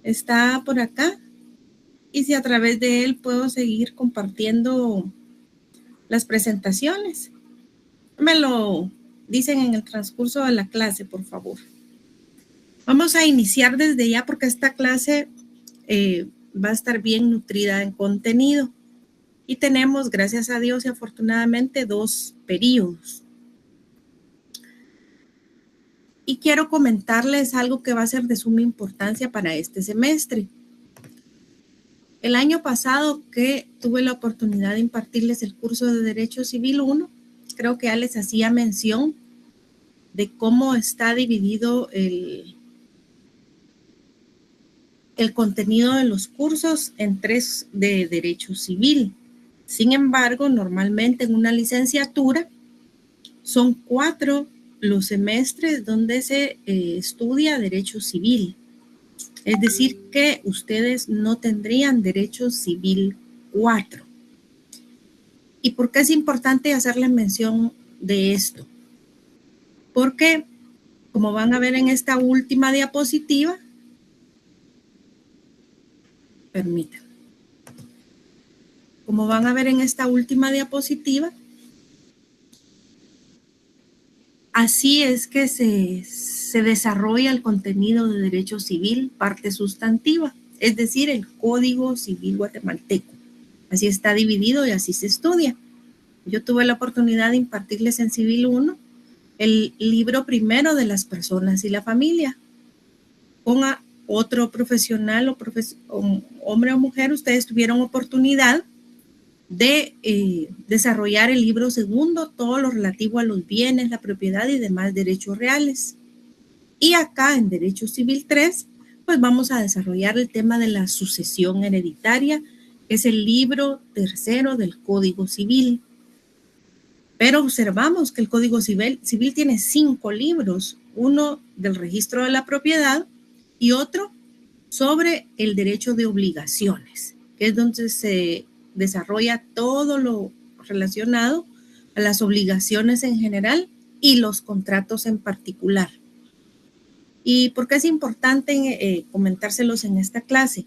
está por acá y si a través de él puedo seguir compartiendo las presentaciones. Me lo dicen en el transcurso de la clase, por favor. Vamos a iniciar desde ya porque esta clase va a estar bien nutrida en contenido. Y tenemos, gracias a Dios y afortunadamente, 2 periodos. Y quiero comentarles algo que va a ser de suma importancia para este semestre. El año pasado que tuve la oportunidad de impartirles el curso de Derecho Civil 1, creo que ya les hacía mención de cómo está dividido el contenido de los cursos en 3 de Derecho Civil. Sin embargo, normalmente en una licenciatura son 4 los semestres donde se estudia Derecho Civil. Es decir, que ustedes no tendrían Derecho Civil 4. ¿Y por qué es importante hacerle mención de esto? Porque, como van a ver en esta última diapositiva, permítanme. Como van a ver en esta última diapositiva, así es que se desarrolla el contenido de Derecho Civil, parte sustantiva, es decir, el Código Civil guatemalteco. Así está dividido y así se estudia. Yo tuve la oportunidad de impartirles en Civil 1 el libro primero de las personas y la familia. Con otro profesional o hombre o mujer, ustedes tuvieron oportunidad de desarrollar el libro segundo, todo lo relativo a los bienes, la propiedad y demás derechos reales. Y acá en Derecho Civil 3, pues vamos a desarrollar el tema de la sucesión hereditaria, que es el libro tercero del Código Civil. Pero observamos que el Código Civil tiene 5 libros, uno del registro de la propiedad y otro sobre el derecho de obligaciones, que es donde se desarrolla todo lo relacionado a las obligaciones en general y los contratos en particular. ¿Y por qué es importante comentárselos en esta clase?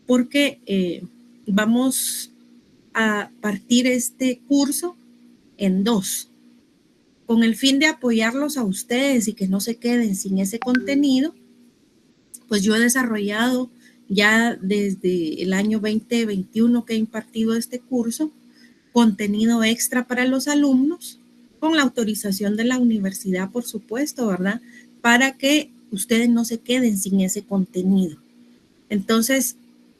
Porque vamos a partir este curso en 2, con el fin de apoyarlos a ustedes y que no se queden sin ese contenido. Pues yo he desarrollado ya desde el año 2021 que he impartido este curso, contenido extra para los alumnos, con la autorización de la universidad, por supuesto, ¿verdad? Para que ustedes no se queden sin ese contenido. Entonces,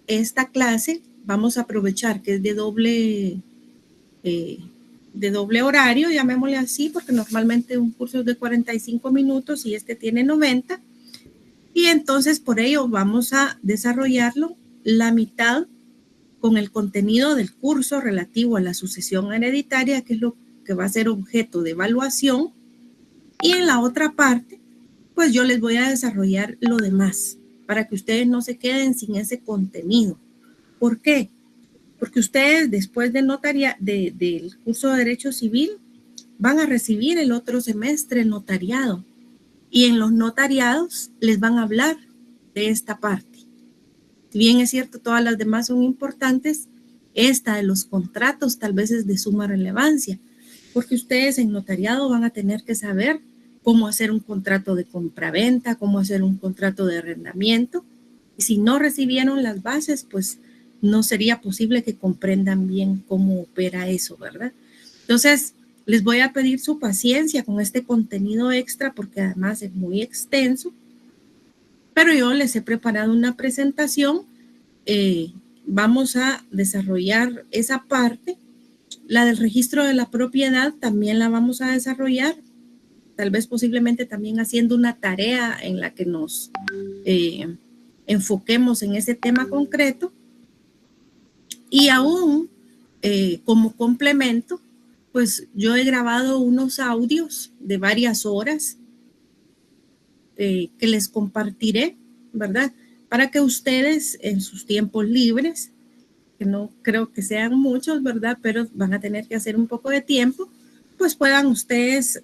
esta clase vamos a aprovechar que es de doble horario, llamémosle así, porque normalmente un curso es de 45 minutos y este tiene 90. Y entonces por ello vamos a desarrollarlo la mitad con el contenido del curso relativo a la sucesión hereditaria, que es lo que va a ser objeto de evaluación. Y en la otra parte, pues yo les voy a desarrollar lo demás para que ustedes no se queden sin ese contenido. ¿Por qué? Porque ustedes después del curso de Derecho Civil van a recibir el otro semestre el notariado. Y en los notariados les van a hablar de esta parte. Si bien es cierto, todas las demás son importantes, esta de los contratos tal vez es de suma relevancia, porque ustedes en notariado van a tener que saber cómo hacer un contrato de compraventa, cómo hacer un contrato de arrendamiento. Y si no recibieron las bases, pues no sería posible que comprendan bien cómo opera eso, ¿verdad? Entonces, les voy a pedir su paciencia con este contenido extra porque además es muy extenso, pero yo les he preparado una presentación. Vamos a desarrollar esa parte. La del registro de la propiedad también la vamos a desarrollar, tal vez posiblemente también haciendo una tarea en la que nos enfoquemos en ese tema concreto. Y aún como complemento, pues yo he grabado unos audios de varias horas que les compartiré, ¿verdad? Para que ustedes en sus tiempos libres, que no creo que sean muchos, ¿verdad? Pero van a tener que hacer un poco de tiempo, pues puedan ustedes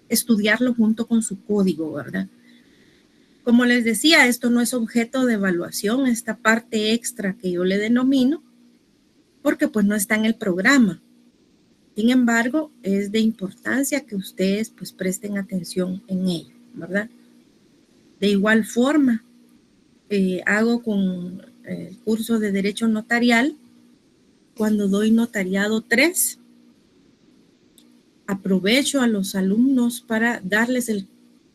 estudiarlo junto con su código, ¿verdad? Como les decía, esto no es objeto de evaluación, esta parte extra que yo le denomino, porque pues no está en el programa. Sin embargo, es de importancia que ustedes pues presten atención en ello, ¿verdad? De igual forma, hago con el curso de Derecho Notarial, cuando doy Notariado 3, aprovecho a los alumnos para darles el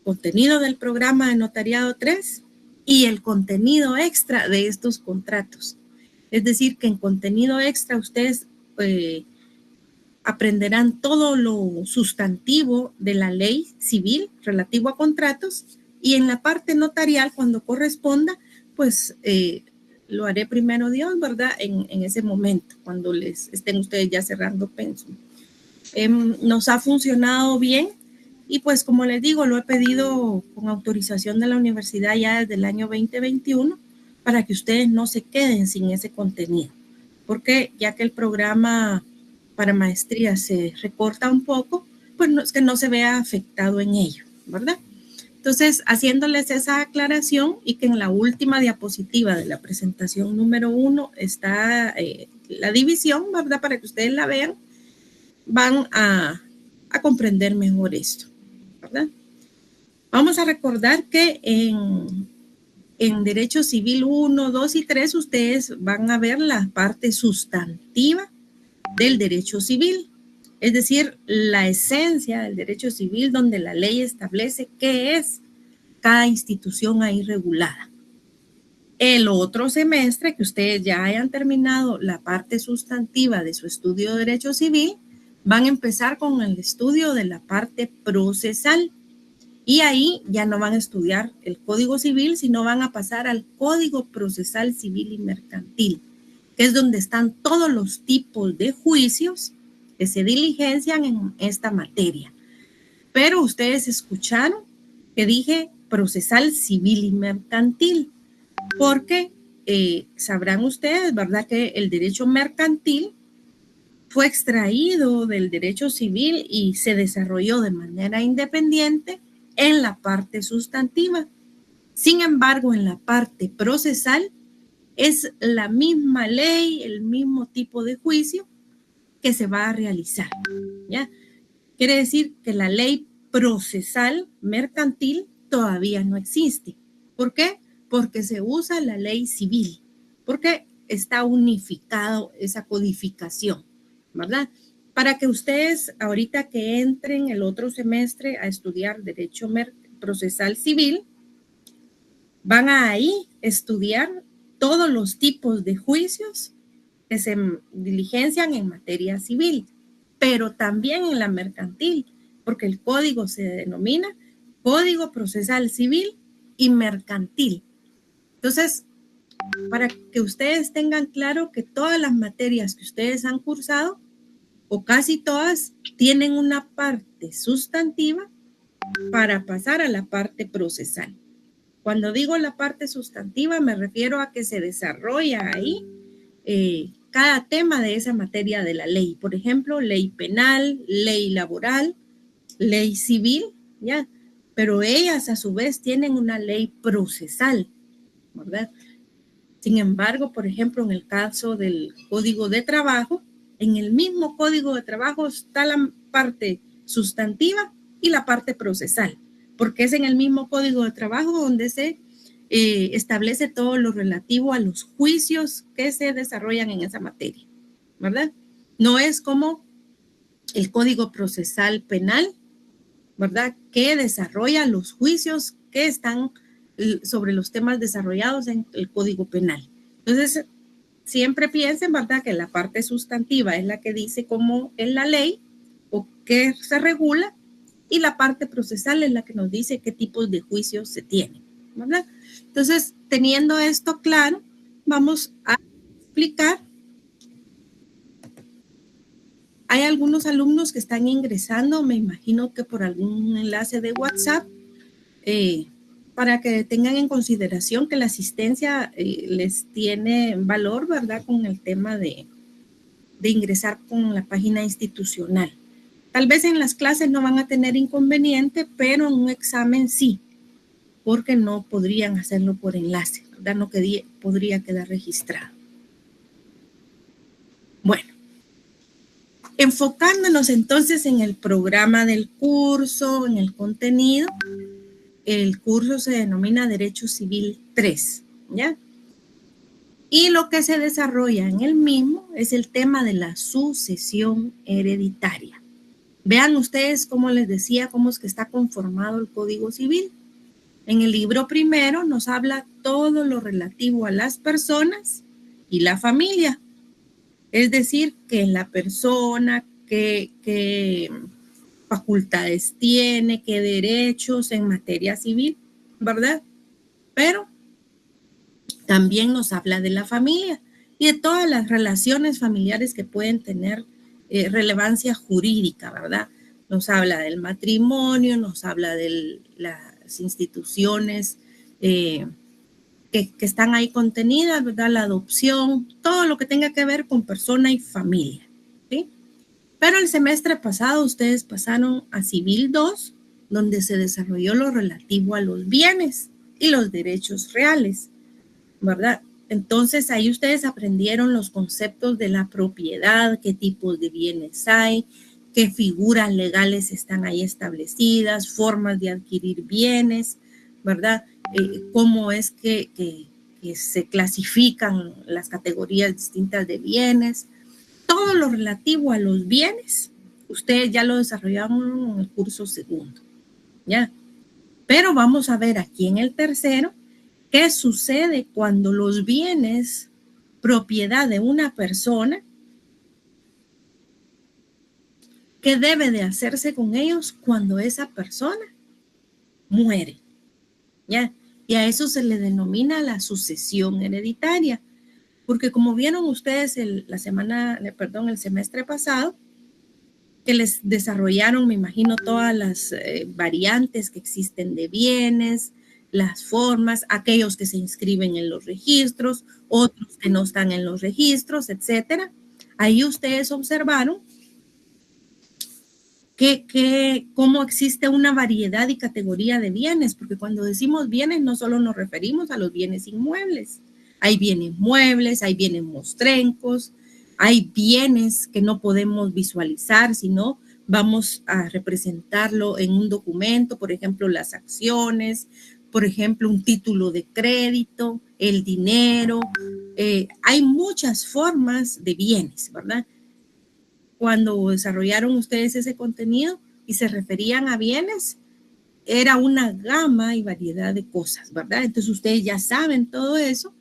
contenido del programa de Notariado 3 y el contenido extra de estos contratos. Es decir, que en contenido extra ustedes aprenderán todo lo sustantivo de la ley civil relativo a contratos, y en la parte notarial, cuando corresponda, pues lo haré primero Dios, ¿verdad? En ese momento, cuando les estén ustedes ya cerrando pensum. Nos ha funcionado bien y pues como les digo, lo he pedido con autorización de la universidad ya desde el año 2021 para que ustedes no se queden sin ese contenido, porque ya que el programa para maestría se recorta un poco, pues no, es que no se vea afectado en ello, ¿verdad? Entonces, haciéndoles esa aclaración y que en la última diapositiva de la presentación número 1 está la división, ¿verdad? Para que ustedes la vean, van a comprender mejor esto, ¿verdad? Vamos a recordar que en Derecho Civil 1, 2 y 3 ustedes van a ver la parte sustantiva del derecho civil, es decir, la esencia del derecho civil, donde la ley establece qué es cada institución ahí regulada. El otro semestre, que ustedes ya hayan terminado la parte sustantiva de su estudio de derecho civil, van a empezar con el estudio de la parte procesal. Y ahí ya no van a estudiar el Código Civil, sino van a pasar al Código Procesal Civil y Mercantil, que es donde están todos los tipos de juicios que se diligencian en esta materia. Pero ustedes escucharon que dije procesal civil y mercantil, porque sabrán ustedes, ¿verdad?, que el derecho mercantil fue extraído del derecho civil y se desarrolló de manera independiente en la parte sustantiva. Sin embargo, en la parte procesal es la misma ley, el mismo tipo de juicio que se va a realizar, ¿ya? Quiere decir que la ley procesal mercantil todavía no existe. ¿Por qué? Porque se usa la ley civil, porque está unificado esa codificación, ¿verdad? Para que ustedes ahorita que entren el otro semestre a estudiar Derecho Procesal Civil, van a ahí estudiar todos los tipos de juicios que se diligencian en materia civil, pero también en la mercantil, porque el código se denomina Código Procesal Civil y Mercantil. Entonces, para que ustedes tengan claro que todas las materias que ustedes han cursado, o casi todas, tienen una parte sustantiva para pasar a la parte procesal. Cuando digo la parte sustantiva, me refiero a que se desarrolla ahí cada tema de esa materia de la ley. Por ejemplo, ley penal, ley laboral, ley civil, ¿ya? Pero ellas a su vez tienen una ley procesal, ¿verdad? Sin embargo, por ejemplo, en el caso del Código de Trabajo, en el mismo Código de Trabajo está la parte sustantiva y la parte procesal, porque es en el mismo Código de Trabajo donde se establece todo lo relativo a los juicios que se desarrollan en esa materia, ¿verdad? No es como el Código Procesal Penal, ¿verdad?, que desarrolla los juicios que están sobre los temas desarrollados en el Código Penal. Entonces, siempre piensen, ¿verdad?, que la parte sustantiva es la que dice cómo es la ley o qué se regula, y la parte procesal es la que nos dice qué tipos de juicios se tienen, ¿verdad? Entonces, teniendo esto claro, vamos a explicar. Hay algunos alumnos que están ingresando, me imagino que por algún enlace de WhatsApp, para que tengan en consideración que la asistencia les tiene valor, ¿verdad?, con el tema de ingresar con la página institucional. Tal vez en las clases no van a tener inconveniente, pero en un examen sí, porque no podrían hacerlo por enlace, ¿verdad? No podría quedar registrado. Bueno, enfocándonos entonces en el programa del curso, en el contenido, el curso se denomina Derecho Civil 3, ¿ya? Y lo que se desarrolla en el mismo es el tema de la sucesión hereditaria. Vean ustedes, como les decía, cómo es que está conformado el Código Civil. En el libro primero nos habla todo lo relativo a las personas y la familia. Es decir, que la persona, qué facultades tiene, qué derechos en materia civil, ¿verdad? Pero también nos habla de la familia y de todas las relaciones familiares que pueden tener relevancia jurídica, ¿verdad? Nos habla del matrimonio, nos habla de las instituciones que están ahí contenidas, ¿verdad? La adopción, todo lo que tenga que ver con persona y familia, ¿sí? Pero el semestre pasado ustedes pasaron a Civil 2, donde se desarrolló lo relativo a los bienes y los derechos reales, ¿verdad? Entonces ahí ustedes aprendieron los conceptos de la propiedad, qué tipos de bienes hay, qué figuras legales están ahí establecidas, formas de adquirir bienes, ¿verdad? Cómo es que se clasifican las categorías distintas de bienes. Todo lo relativo a los bienes, ustedes ya lo desarrollaron en el curso segundo, ¿ya? Pero vamos a ver aquí en el tercero qué sucede cuando los bienes propiedad de una persona, qué debe de hacerse con ellos cuando esa persona muere, ¿ya? Y a eso se le denomina la sucesión hereditaria, porque como vieron ustedes el semestre pasado, que les desarrollaron, me imagino, todas las variantes que existen de bienes, las formas, aquellos que se inscriben en los registros, otros que no están en los registros, etcétera. Ahí ustedes observaron cómo existe una variedad y categoría de bienes, porque cuando decimos bienes no solo nos referimos a los bienes inmuebles, hay bienes muebles, hay bienes mostrencos, hay bienes que no podemos visualizar, sino vamos a representarlo en un documento, por ejemplo, las acciones, por ejemplo, un título de crédito, el dinero. Hay muchas formas de bienes, ¿verdad? Cuando desarrollaron ustedes ese contenido y se referían a bienes, era una gama y variedad de cosas, ¿verdad? Entonces ustedes ya saben todo eso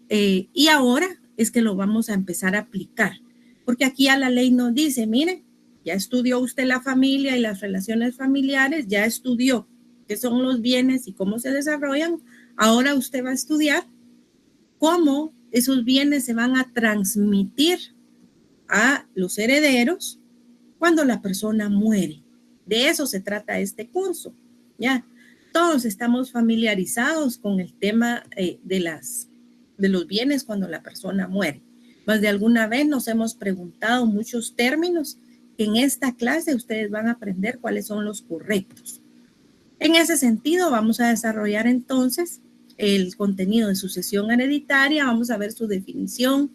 y ahora es que lo vamos a empezar a aplicar, porque aquí a la ley nos dice, mire, ya estudió usted la familia y las relaciones familiares, ya estudió qué son los bienes y cómo se desarrollan, ahora usted va a estudiar cómo esos bienes se van a transmitir a los herederos cuando la persona muere. De eso se trata este curso, ¿ya? Todos estamos familiarizados con el tema de los bienes cuando la persona muere. Más de alguna vez nos hemos preguntado muchos términos que en esta clase ustedes van a aprender cuáles son los correctos. En ese sentido, vamos a desarrollar entonces el contenido de sucesión hereditaria, vamos a ver su definición,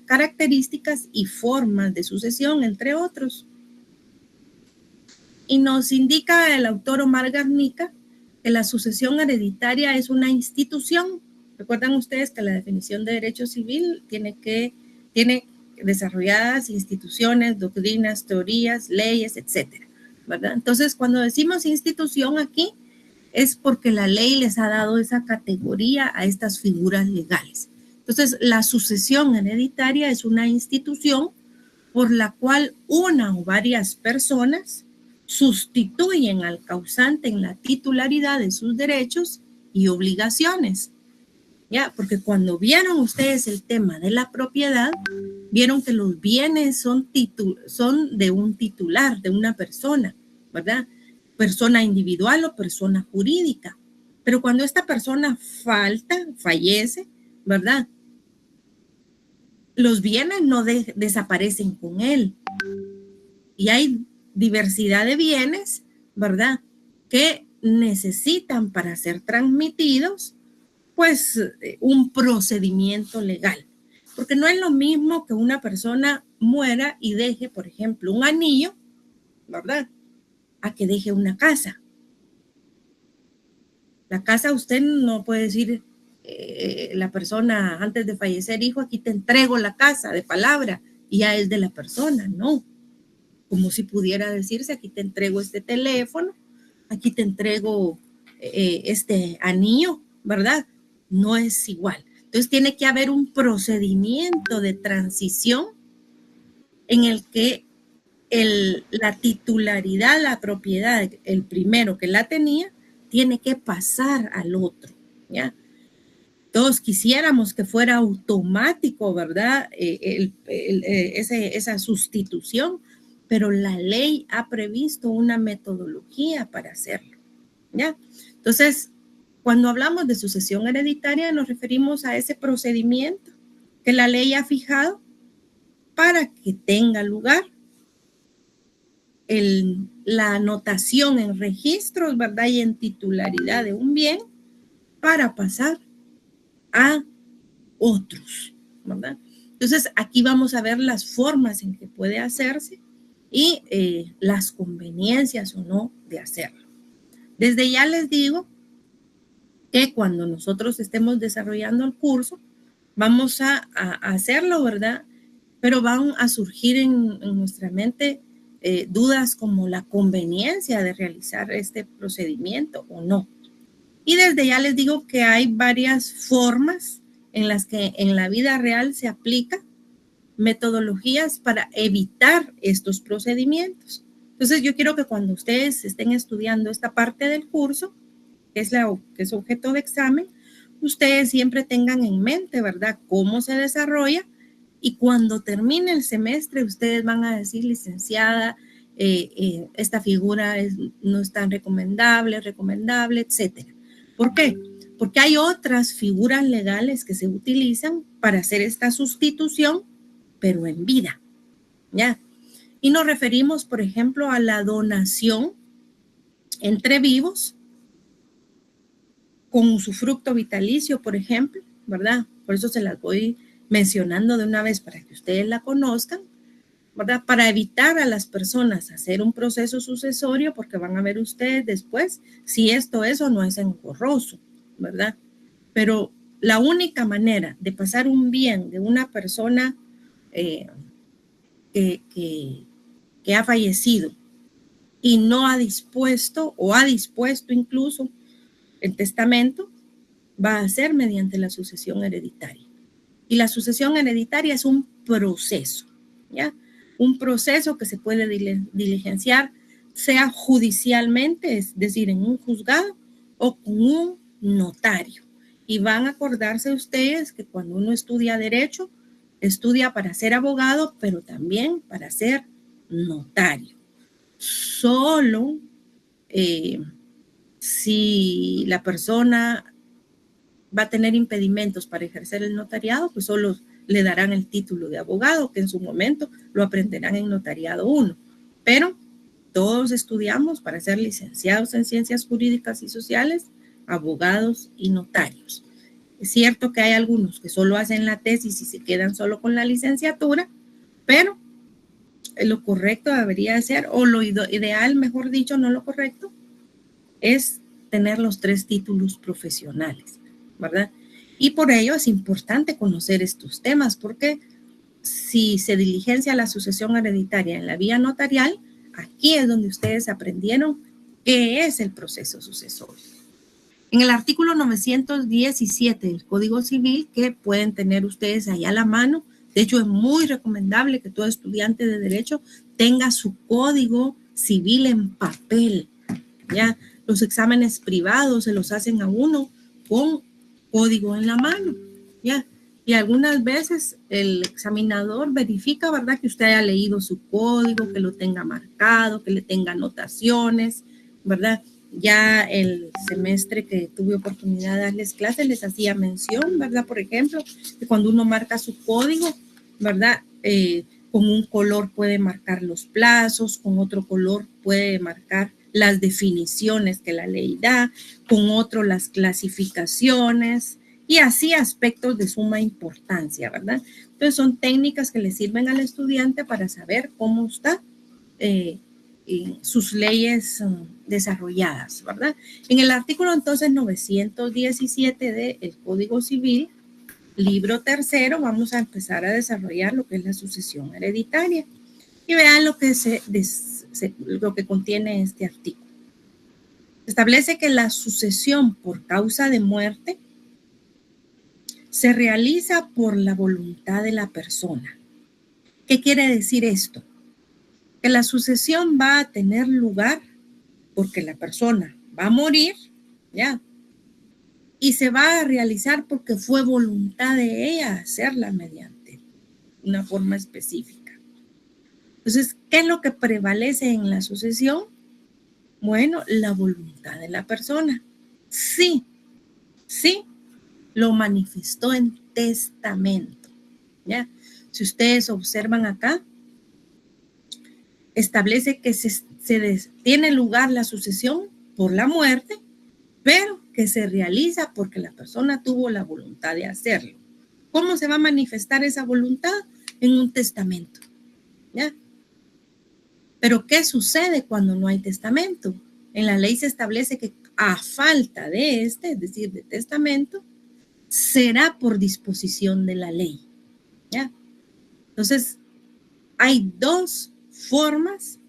características y formas de sucesión, entre otros. Y nos indica el autor Omar Garnica que la sucesión hereditaria es una institución. Recuerdan ustedes que la definición de derecho civil tiene desarrolladas instituciones, doctrinas, teorías, leyes, etcétera, ¿verdad? Entonces, cuando decimos institución aquí, es porque la ley les ha dado esa categoría a estas figuras legales. Entonces, la sucesión hereditaria es una institución por la cual una o varias personas sustituyen al causante en la titularidad de sus derechos y obligaciones. ¿Ya? Porque cuando vieron ustedes el tema de la propiedad, vieron que los bienes son de un titular, de una persona, ¿verdad? Persona individual o persona jurídica. Pero cuando esta persona fallece, ¿verdad? Los bienes no desaparecen con él. Y hay diversidad de bienes, ¿verdad? Que necesitan para ser transmitidos, pues un procedimiento legal. Porque no es lo mismo que una persona muera y deje, por ejemplo, un anillo, ¿verdad? A que deje una casa. La casa usted no puede decir, la persona antes de fallecer, hijo, aquí te entrego la casa de palabra y ya es de la persona, no. Como si pudiera decirse, aquí te entrego este teléfono, aquí te entrego este anillo, ¿verdad? No es igual. Entonces tiene que haber un procedimiento de transición en el que la titularidad, la propiedad, el primero que la tenía, tiene que pasar al otro, ¿ya? Todos quisiéramos que fuera automático, ¿verdad? Esa sustitución, pero la ley ha previsto una metodología para hacerlo, ¿ya? Entonces, cuando hablamos de sucesión hereditaria, nos referimos a ese procedimiento que la ley ha fijado para que tenga lugar la anotación en registros, ¿verdad? Y en titularidad de un bien para pasar a otros, ¿verdad? Entonces, aquí vamos a ver las formas en que puede hacerse y las conveniencias o no de hacerlo. Desde ya les digo que cuando nosotros estemos desarrollando el curso, vamos a hacerlo, ¿verdad? Pero van a surgir en nuestra mente dudas como la conveniencia de realizar este procedimiento o no. Y desde ya les digo que hay varias formas en las que en la vida real se aplica metodologías para evitar estos procedimientos. Entonces yo quiero que cuando ustedes estén estudiando esta parte del curso, que es objeto de examen, ustedes siempre tengan en mente, ¿verdad?, cómo se desarrolla, y cuando termine el semestre ustedes van a decir, licenciada, esta figura no es tan recomendable, etcétera. ¿Por qué? Porque hay otras figuras legales que se utilizan para hacer esta sustitución, pero en vida, ¿ya? Y nos referimos, por ejemplo, a la donación entre vivos con usufructo vitalicio, por ejemplo, ¿verdad? Por eso se las voy mencionando de una vez para que ustedes la conozcan, ¿verdad? Para evitar a las personas hacer un proceso sucesorio, porque van a ver ustedes después si esto es o no es engorroso, ¿verdad? Pero la única manera de pasar un bien de una persona que ha fallecido y no ha dispuesto o ha dispuesto incluso el testamento va a ser mediante la sucesión hereditaria. Y la sucesión hereditaria es un proceso, ¿ya? Un proceso que se puede diligenciar, sea judicialmente, es decir, en un juzgado o con un notario. Y van a acordarse ustedes que cuando uno estudia derecho, estudia para ser abogado, pero también para ser notario. Solo si la persona va a tener impedimentos para ejercer el notariado, pues solo le darán el título de abogado, que en su momento lo aprenderán en notariado 1. Pero todos estudiamos para ser licenciados en ciencias jurídicas y sociales, abogados y notarios. Es cierto que hay algunos que solo hacen la tesis y se quedan solo con la licenciatura, pero lo correcto debería ser, o lo ideal, mejor dicho, no lo correcto, es tener los 3 títulos profesionales, ¿verdad? Y por ello es importante conocer estos temas, porque si se diligencia la sucesión hereditaria en la vía notarial, aquí es donde ustedes aprendieron qué es el proceso sucesorio. En el artículo 917 del Código Civil, que pueden tener ustedes ahí a la mano, de hecho es muy recomendable que todo estudiante de Derecho tenga su Código Civil en papel, ¿ya? Los exámenes privados se los hacen a uno con código en la mano, ¿ya? Y algunas veces el examinador verifica, ¿verdad?, que usted haya leído su código, que lo tenga marcado, que le tenga anotaciones, ¿verdad? Ya el semestre que tuve oportunidad de darles clases, les hacía mención, ¿verdad? Por ejemplo, que cuando uno marca su código, ¿verdad?, con un color puede marcar los plazos, con otro color puede marcar las definiciones que la ley da, con otro las clasificaciones y así aspectos de suma importancia, ¿verdad? Entonces son técnicas que le sirven al estudiante para saber cómo está sus leyes desarrolladas, ¿verdad? En el artículo entonces 917 del Código Civil, libro tercero, vamos a empezar a desarrollar lo que es la sucesión hereditaria. Y vean lo que, lo que contiene este artículo. Establece que la sucesión por causa de muerte se realiza por la voluntad de la persona. ¿Qué quiere decir esto? Que la sucesión va a tener lugar porque la persona va a morir, ¿ya? Y se va a realizar porque fue voluntad de ella hacerla mediante una forma específica. Entonces, ¿qué es lo que prevalece en la sucesión? Bueno, la voluntad de la persona. Sí, lo manifestó en testamento, ¿ya? Si ustedes observan acá, establece que tiene lugar la sucesión por la muerte, pero que se realiza porque la persona tuvo la voluntad de hacerlo. ¿Cómo se va a manifestar esa voluntad? En un testamento, ¿ya? Pero ¿qué sucede cuando no hay testamento? En la ley se establece que a falta de es decir, de testamento, será por disposición de la ley, ¿ya? Entonces, hay dos formas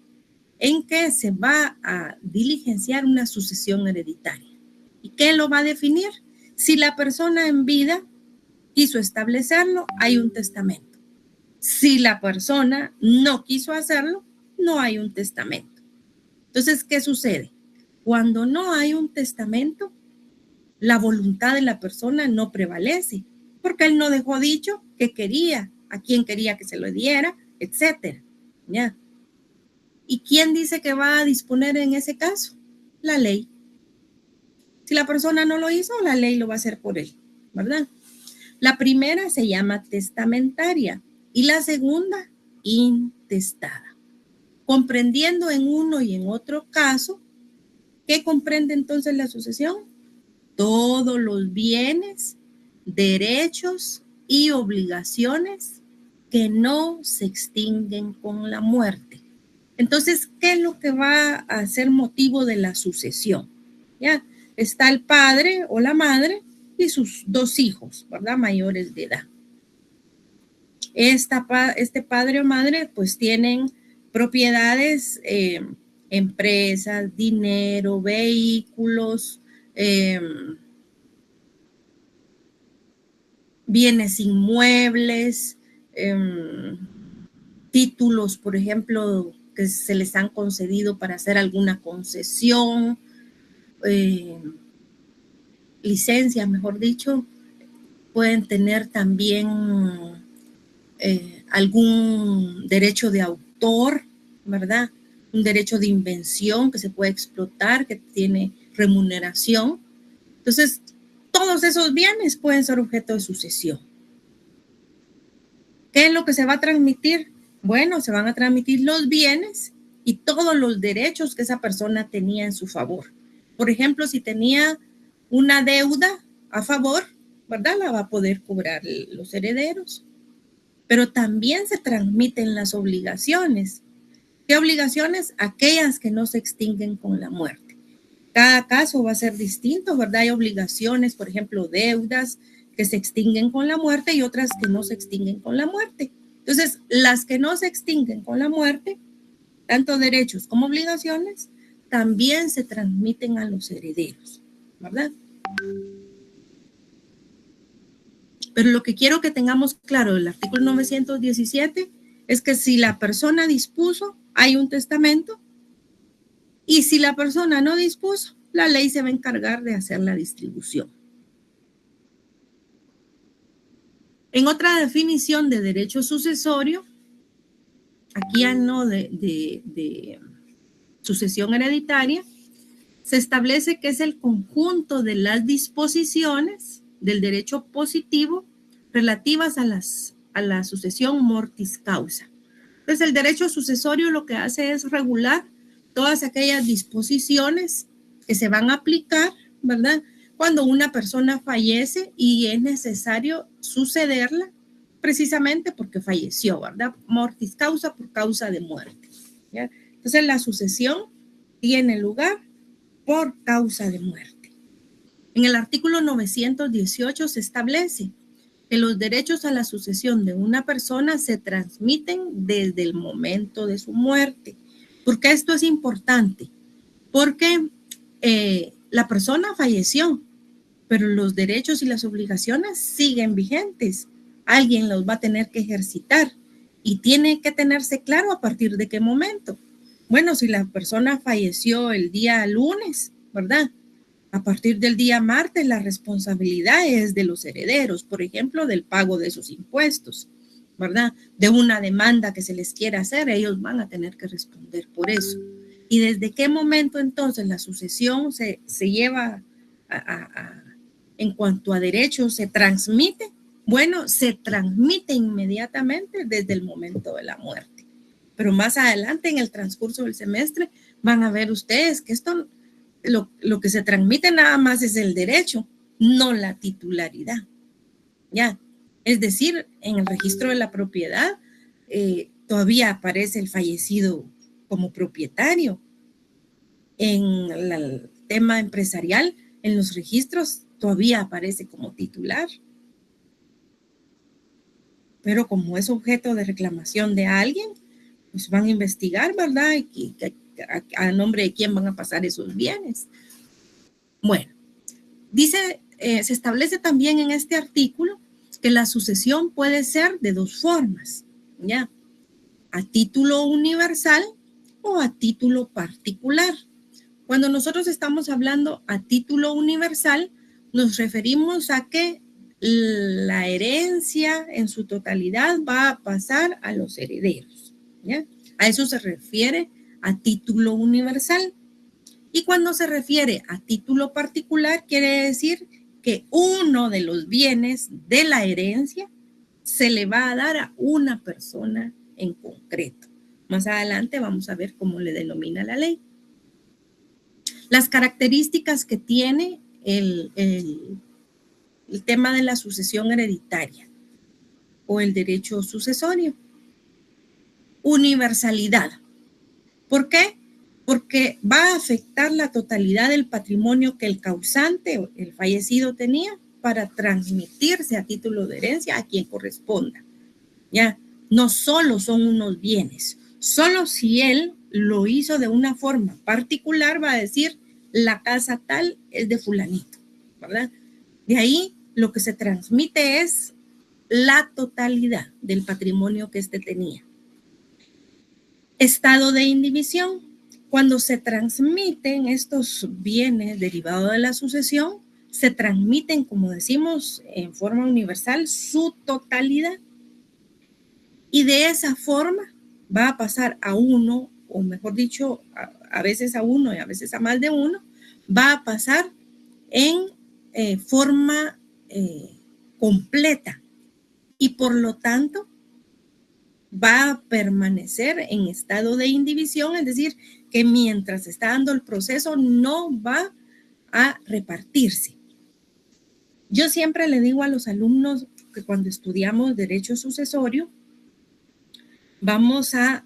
en que se va a diligenciar una sucesión hereditaria. ¿Y qué lo va a definir? Si la persona en vida quiso establecerlo, hay un testamento. Si la persona no quiso hacerlo, no hay un testamento. Entonces, ¿qué sucede? Cuando no hay un testamento, la voluntad de la persona no prevalece, porque él no dejó dicho que quería, a quién quería que se lo diera, etcétera, ¿ya? ¿Y quién dice que va a disponer en ese caso? La ley. Si la persona no lo hizo, la ley lo va a hacer por él, ¿verdad? La primera se llama testamentaria y la segunda, intestada. Comprendiendo en uno y en otro caso, ¿qué comprende entonces la sucesión? Todos los bienes, derechos y obligaciones que no se extinguen con la muerte. Entonces, ¿qué es lo que va a ser motivo de la sucesión? ¿Ya? Está el padre o la madre y sus dos hijos, ¿verdad? Mayores de edad. Este padre o madre pues tienen propiedades, empresas, dinero, vehículos, bienes inmuebles, títulos, por ejemplo, que se les han concedido para hacer alguna concesión, licencia, mejor dicho, pueden tener también algún derecho de autor, ¿verdad? Un derecho de invención que se puede explotar, que tiene remuneración. Entonces, todos esos bienes pueden ser objeto de sucesión. ¿Qué es lo que se va a transmitir? Bueno, se van a transmitir los bienes y todos los derechos que esa persona tenía en su favor. Por ejemplo, si tenía una deuda a favor, ¿verdad? La va a poder cobrar los herederos. Pero también se transmiten las obligaciones. ¿Qué obligaciones? Aquellas que no se extinguen con la muerte. Cada caso va a ser distinto, ¿verdad? Hay obligaciones, por ejemplo, deudas que se extinguen con la muerte y otras que no se extinguen con la muerte. Entonces, las que no se extinguen con la muerte, tanto derechos como obligaciones, también se transmiten a los herederos, ¿verdad? Pero lo que quiero que tengamos claro del artículo 917 es que si la persona dispuso, hay un testamento, y si la persona no dispuso, la ley se va a encargar de hacer la distribución. En otra definición de derecho sucesorio, aquí ya no de sucesión hereditaria, se establece que es el conjunto de las disposiciones del derecho positivo relativas a la sucesión mortis causa. Entonces, el derecho sucesorio lo que hace es regular todas aquellas disposiciones que se van a aplicar, ¿verdad? Cuando una persona fallece y es necesario sucederla precisamente porque falleció, ¿verdad? Mortis causa, por causa de muerte, ¿ya? Entonces, la sucesión tiene lugar por causa de muerte. En el artículo 918 se establece que los derechos a la sucesión de una persona se transmiten desde el momento de su muerte. ¿Por qué esto es importante? Porque la persona falleció, pero los derechos y las obligaciones siguen vigentes. Alguien los va a tener que ejercitar y tiene que tenerse claro a partir de qué momento. Bueno, si la persona falleció el día lunes, ¿verdad? A partir del día martes, la responsabilidad es de los herederos, por ejemplo, del pago de sus impuestos, ¿verdad? De una demanda que se les quiera hacer, ellos van a tener que responder por eso. ¿Y desde qué momento entonces la sucesión se lleva en cuanto a derechos, se transmite? Bueno, se transmite inmediatamente desde el momento de la muerte. Pero más adelante en el transcurso del semestre van a ver ustedes que esto, lo que se transmite nada más es el derecho, no la titularidad. ¿Ya? Es decir, en el registro de la propiedad todavía aparece el fallecido como propietario. En el tema empresarial, en los registros, todavía aparece como titular. Pero como es objeto de reclamación de alguien, pues van a investigar, ¿verdad? Y a nombre de quién van a pasar esos bienes. Bueno, dice, se establece también en este artículo que la sucesión puede ser de dos formas, ¿ya? A título universal o a título particular. Cuando nosotros estamos hablando a título universal, nos referimos a que la herencia en su totalidad va a pasar a los herederos, ¿ya? A eso se refiere a título universal. Y cuando se refiere a título particular, quiere decir que uno de los bienes de la herencia se le va a dar a una persona en concreto. Más adelante vamos a ver cómo le denomina la ley. Las características que tiene el tema de la sucesión hereditaria o el derecho sucesorio. Universalidad. ¿Por qué? Porque va a afectar la totalidad del patrimonio que el causante o el fallecido tenía para transmitirse a título de herencia a quien corresponda. Ya, no solo son unos bienes, solo si él lo hizo de una forma particular va a decir la casa tal es de fulanito, ¿verdad? De ahí lo que se transmite es la totalidad del patrimonio que éste tenía. Estado de indivisión. Cuando se transmiten estos bienes derivados de la sucesión, se transmiten, como decimos, en forma universal, su totalidad. Y de esa forma va a pasar a uno, o mejor dicho, a veces a uno y a veces a más de uno, va a pasar en forma completa. Y por lo tanto, va a permanecer en estado de indivisión, es decir, que mientras está dando el proceso no va a repartirse. Yo siempre le digo a los alumnos que cuando estudiamos derecho sucesorio, vamos a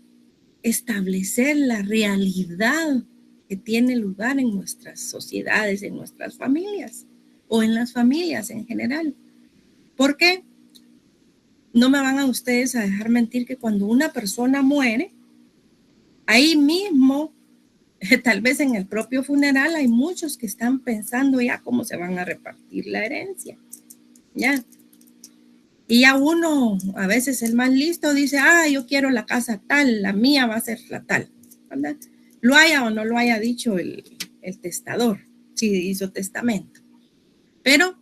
establecer la realidad que tiene lugar en nuestras sociedades, en nuestras familias o en las familias en general. ¿Por qué? No me van a ustedes a dejar mentir que cuando una persona muere, ahí mismo, tal vez en el propio funeral, hay muchos que están pensando ya cómo se van a repartir la herencia. ¿Ya? Y ya uno, a veces el más listo, dice, yo quiero la casa tal, la mía va a ser la tal, ¿verdad? Lo haya o no lo haya dicho el testador, si hizo testamento. Pero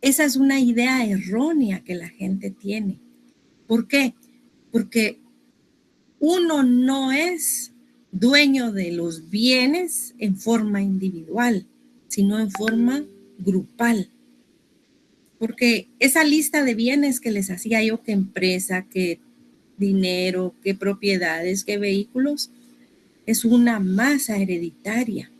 esa es una idea errónea que la gente tiene. ¿Por qué? Porque uno no es dueño de los bienes en forma individual, sino en forma grupal. Porque esa lista de bienes que les hacía yo, que empresa, que dinero, qué propiedades, qué vehículos, es una masa hereditaria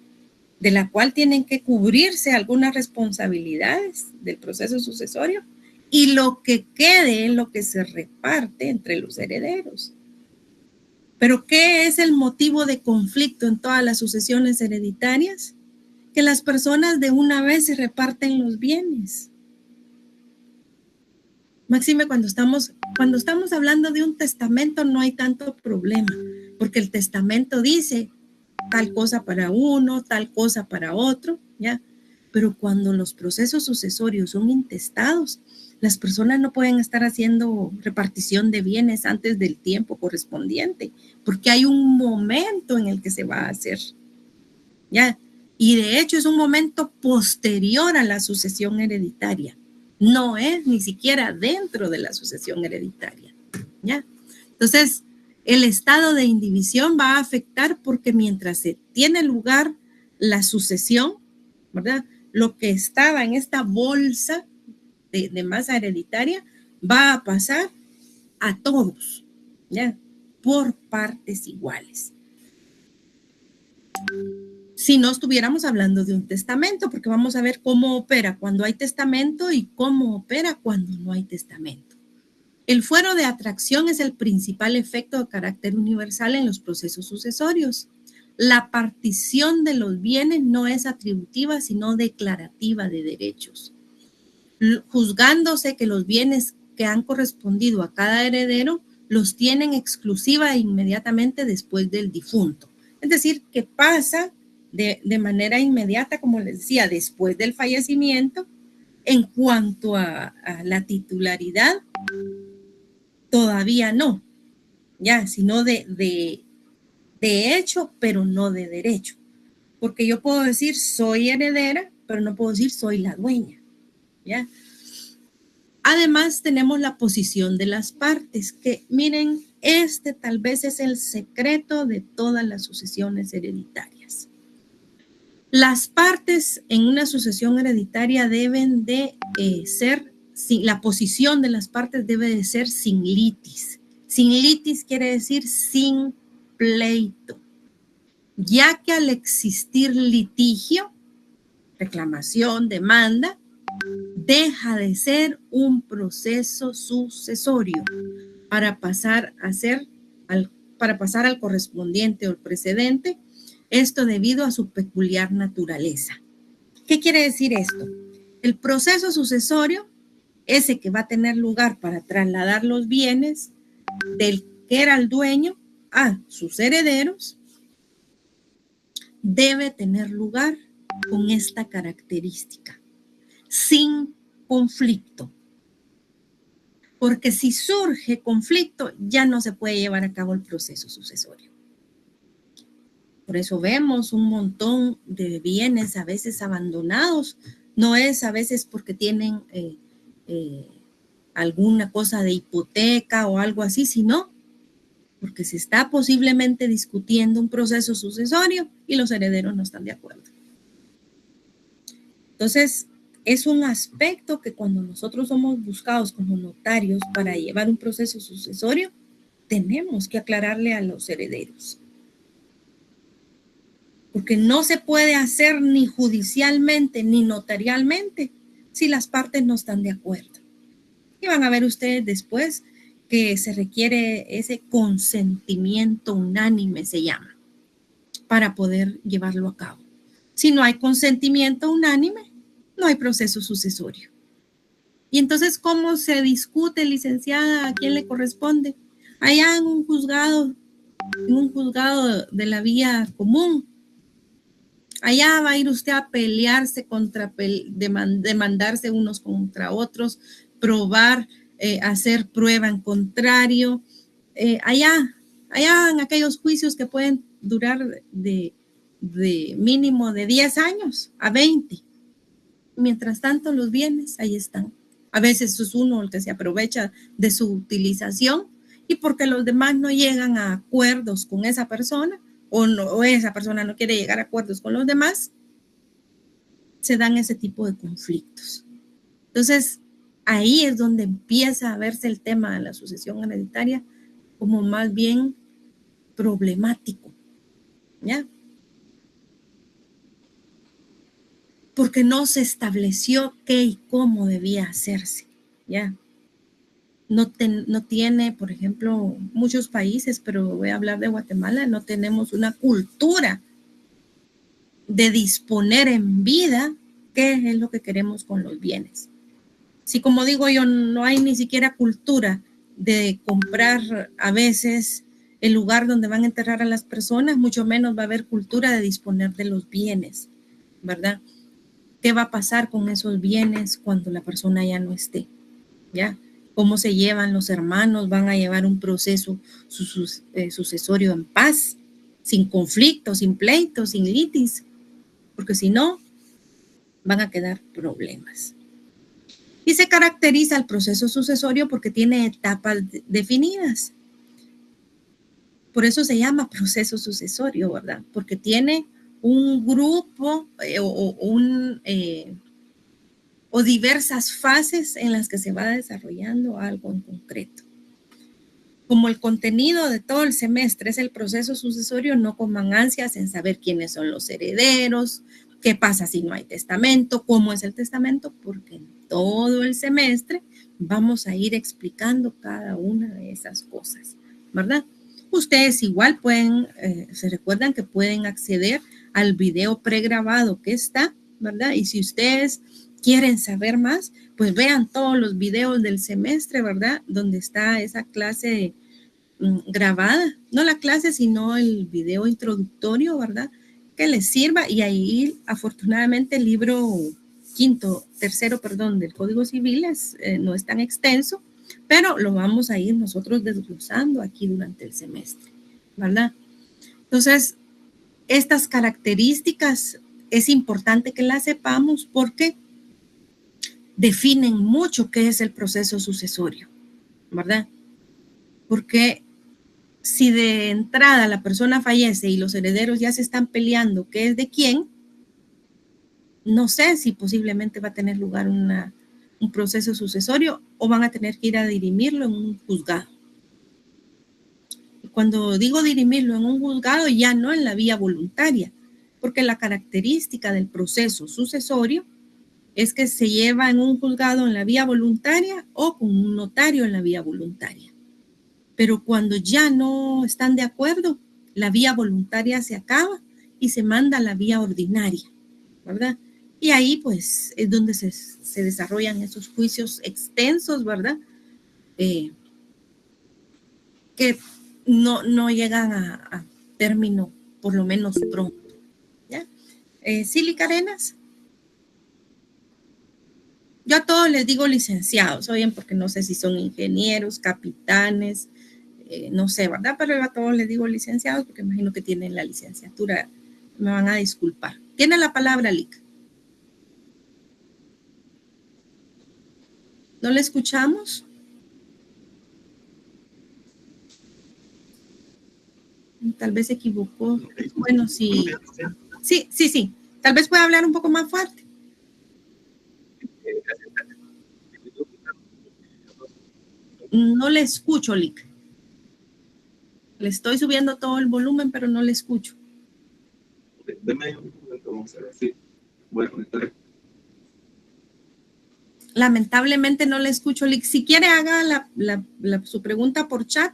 de la cual tienen que cubrirse algunas responsabilidades del proceso sucesorio y lo que quede es lo que se reparte entre los herederos. Pero ¿qué es el motivo de conflicto en todas las sucesiones hereditarias? Que las personas de una vez se reparten los bienes. Máxime, cuando estamos hablando de un testamento no hay tanto problema, porque el testamento dice tal cosa para uno, tal cosa para otro, ¿ya? Pero cuando los procesos sucesorios son intestados, las personas no pueden estar haciendo repartición de bienes antes del tiempo correspondiente, porque hay un momento en el que se va a hacer, ¿ya? Y de hecho es un momento posterior a la sucesión hereditaria. No es ni siquiera dentro de la sucesión hereditaria, ¿ya? Entonces, el estado de indivisión va a afectar porque mientras se tiene lugar la sucesión, ¿verdad? Lo que estaba en esta bolsa de masa hereditaria va a pasar a todos, ¿ya? Por partes iguales. Si no estuviéramos hablando de un testamento, porque vamos a ver cómo opera cuando hay testamento y cómo opera cuando no hay testamento. El fuero de atracción es el principal efecto de carácter universal en los procesos sucesorios. La partición de los bienes no es atributiva, sino declarativa de derechos. Juzgándose que los bienes que han correspondido a cada heredero los tienen exclusiva e inmediatamente después del difunto. Es decir, que pasa de manera inmediata, como les decía, después del fallecimiento. En cuanto a la titularidad, todavía no, ya, sino de hecho, pero no de derecho. Porque yo puedo decir soy heredera, pero no puedo decir soy la dueña, ¿ya? Además, tenemos la posición de las partes, que miren, este tal vez es el secreto de todas las sucesiones hereditarias. Las partes en una sucesión hereditaria deben de ser, la posición de las partes debe de ser sin litis. Sin litis quiere decir sin pleito, ya que al existir litigio, reclamación, demanda, deja de ser un proceso sucesorio para pasar al correspondiente o el precedente, esto debido a su peculiar naturaleza. ¿Qué quiere decir esto? El proceso sucesorio, ese que va a tener lugar para trasladar los bienes del que era el dueño a sus herederos, debe tener lugar con esta característica, sin conflicto. Porque si surge conflicto, ya no se puede llevar a cabo el proceso sucesorio. Por eso vemos un montón de bienes a veces abandonados. No es a veces porque tienen alguna cosa de hipoteca o algo así, sino porque se está posiblemente discutiendo un proceso sucesorio y los herederos no están de acuerdo. Entonces, es un aspecto que cuando nosotros somos buscados como notarios para llevar un proceso sucesorio, tenemos que aclararle a los herederos. Porque no se puede hacer ni judicialmente ni notarialmente si las partes no están de acuerdo. Y van a ver ustedes después que se requiere ese consentimiento unánime, se llama, para poder llevarlo a cabo. Si no hay consentimiento unánime, no hay proceso sucesorio. Y entonces, ¿cómo se discute, licenciada? ¿A quién le corresponde? Allá en un juzgado de la vía común. Allá va a ir usted a pelearse demandarse unos contra otros, probar, hacer prueba en contrario. Allá en aquellos juicios que pueden durar de mínimo de 10 años a 20. Mientras tanto, los bienes ahí están. A veces es uno el que se aprovecha de su utilización y porque los demás no llegan a acuerdos con esa persona o esa persona no quiere llegar a acuerdos con los demás, se dan ese tipo de conflictos. Entonces, ahí es donde empieza a verse el tema de la sucesión hereditaria como más bien problemático, ¿ya? Porque no se estableció qué y cómo debía hacerse, ¿ya? No tiene, por ejemplo, muchos países, pero voy a hablar de Guatemala, no tenemos una cultura de disponer en vida qué es lo que queremos con los bienes. Si, como digo yo, no hay ni siquiera cultura de comprar a veces el lugar donde van a enterrar a las personas, mucho menos va a haber cultura de disponer de los bienes, ¿verdad? ¿Qué va a pasar con esos bienes cuando la persona ya no esté? ¿Ya? ¿Cómo se llevan los hermanos? ¿Van a llevar un proceso sucesorio en paz, sin conflictos, sin pleitos, sin litis? Porque si no, van a quedar problemas. Y se caracteriza el proceso sucesorio porque tiene etapas definidas. Por eso se llama proceso sucesorio, ¿verdad? Porque tiene un grupo o diversas fases en las que se va desarrollando algo en concreto. Como el contenido de todo el semestre es el proceso sucesorio, no coman ansias en saber quiénes son los herederos, qué pasa si no hay testamento, cómo es el testamento, porque en todo el semestre vamos a ir explicando cada una de esas cosas, ¿verdad? Ustedes igual pueden, se recuerdan que pueden acceder al video pregrabado que está, ¿verdad? Y si ustedes quieren saber más, pues vean todos los videos del semestre, ¿verdad? Donde está esa clase grabada, no la clase, sino el video introductorio, ¿verdad? Que les sirva. Y ahí, afortunadamente, el libro tercero, del Código Civil no es tan extenso, pero lo vamos a ir nosotros desglosando aquí durante el semestre, ¿verdad? Entonces, estas características es importante que las sepamos porque definen mucho qué es el proceso sucesorio, ¿verdad? Porque si de entrada la persona fallece y los herederos ya se están peleando qué es de quién, no sé si posiblemente va a tener lugar un proceso sucesorio o van a tener que ir a dirimirlo en un juzgado. Y cuando digo dirimirlo en un juzgado, ya no en la vía voluntaria, porque la característica del proceso sucesorio es que se lleva en un juzgado en la vía voluntaria o con un notario en la vía voluntaria. Pero cuando ya no están de acuerdo, la vía voluntaria se acaba y se manda a la vía ordinaria, ¿verdad? Y ahí pues es donde se desarrollan esos juicios extensos, ¿verdad? Que no llegan a término, por lo menos pronto, ¿ya? Sili Carenas. Yo a todos les digo licenciados, oyen, porque no sé si son ingenieros, capitanes, no sé, ¿verdad? Pero yo a todos les digo licenciados porque imagino que tienen la licenciatura. Me van a disculpar. Tiene la palabra, Lic. ¿No le escuchamos? Tal vez se equivocó. Bueno, sí. Sí. Tal vez pueda hablar un poco más fuerte. No le escucho, Lic. Le estoy subiendo todo el volumen, pero no le escucho. Deme un momento, vamos a ver si voy a conectar. Lamentablemente no le escucho, Lic. Si quiere, haga su pregunta por chat.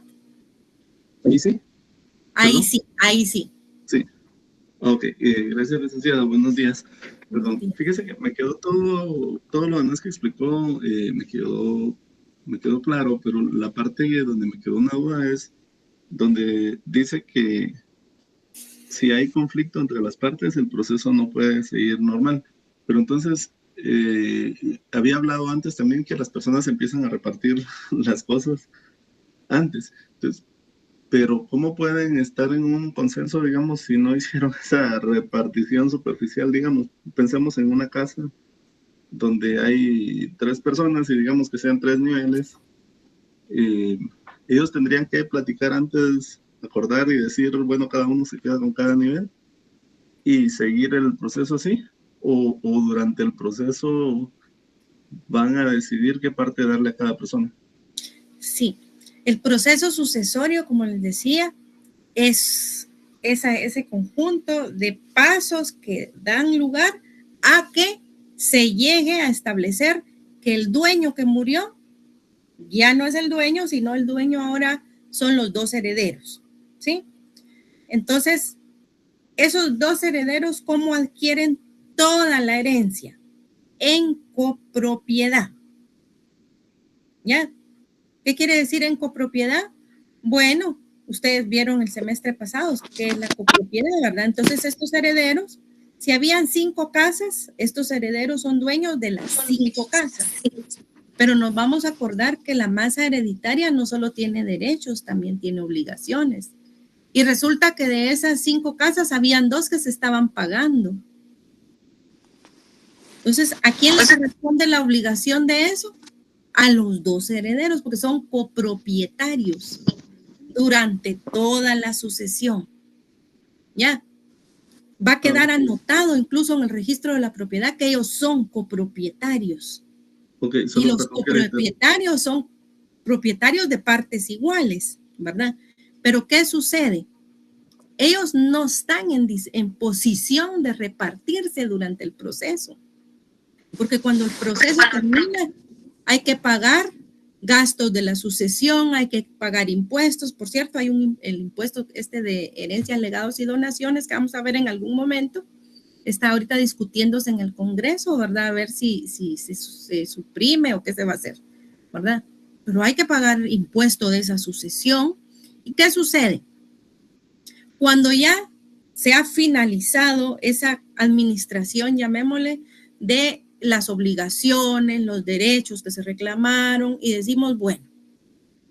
¿Ahí sí? Ahí sí, ahí sí. Sí. Ok, gracias, licenciada. Buenos días. Perdón, fíjese que me quedó todo lo demás que explicó, me quedó claro, pero la parte donde me quedó una duda es donde dice que si hay conflicto entre las partes, el proceso no puede seguir normal. Pero entonces, había hablado antes también que las personas empiezan a repartir las cosas antes. Entonces, pero ¿cómo pueden estar en un consenso, digamos, si no hicieron esa repartición superficial, digamos? Pensemos en una casa donde hay 3 personas y digamos que sean 3 niveles. Ellos tendrían que platicar antes, acordar y decir, bueno, cada uno se queda con cada nivel y seguir el proceso así, o durante el proceso van a decidir qué parte darle a cada persona. Sí, El proceso sucesorio, como les decía, es ese conjunto de pasos que dan lugar a que se llegue a establecer que el dueño que murió ya no es el dueño, sino el dueño ahora son los dos herederos, ¿sí? Entonces, esos dos herederos, ¿cómo adquieren toda la herencia? En copropiedad. ¿Ya? ¿Qué quiere decir en copropiedad? Bueno, ustedes vieron el semestre pasado que es la copropiedad, ¿verdad? Entonces, estos herederos, si habían 5 casas, estos herederos son dueños de las 5 casas. Pero nos vamos a acordar que la masa hereditaria no solo tiene derechos, también tiene obligaciones. Y resulta que de esas 5 casas habían 2 que se estaban pagando. Entonces, ¿a quién le corresponde la obligación de eso? A los 2 herederos, porque son copropietarios durante toda la sucesión. ¿Ya? Va a quedar anotado incluso en el registro de la propiedad que ellos son copropietarios. Okay, y los copropietarios son propietarios de partes iguales, ¿verdad? Pero ¿qué sucede? Ellos no están en posición de repartirse durante el proceso, porque cuando el proceso termina hay que pagar gastos de la sucesión, hay que pagar impuestos. Por cierto, hay el impuesto de herencias, legados y donaciones que vamos a ver en algún momento. Está ahorita discutiéndose en el Congreso, ¿verdad? A ver si se suprime o qué se va a hacer, ¿verdad? Pero hay que pagar impuesto de esa sucesión. ¿Y qué sucede? Cuando ya se ha finalizado esa administración, llamémosle, de las obligaciones, los derechos que se reclamaron y decimos, bueno,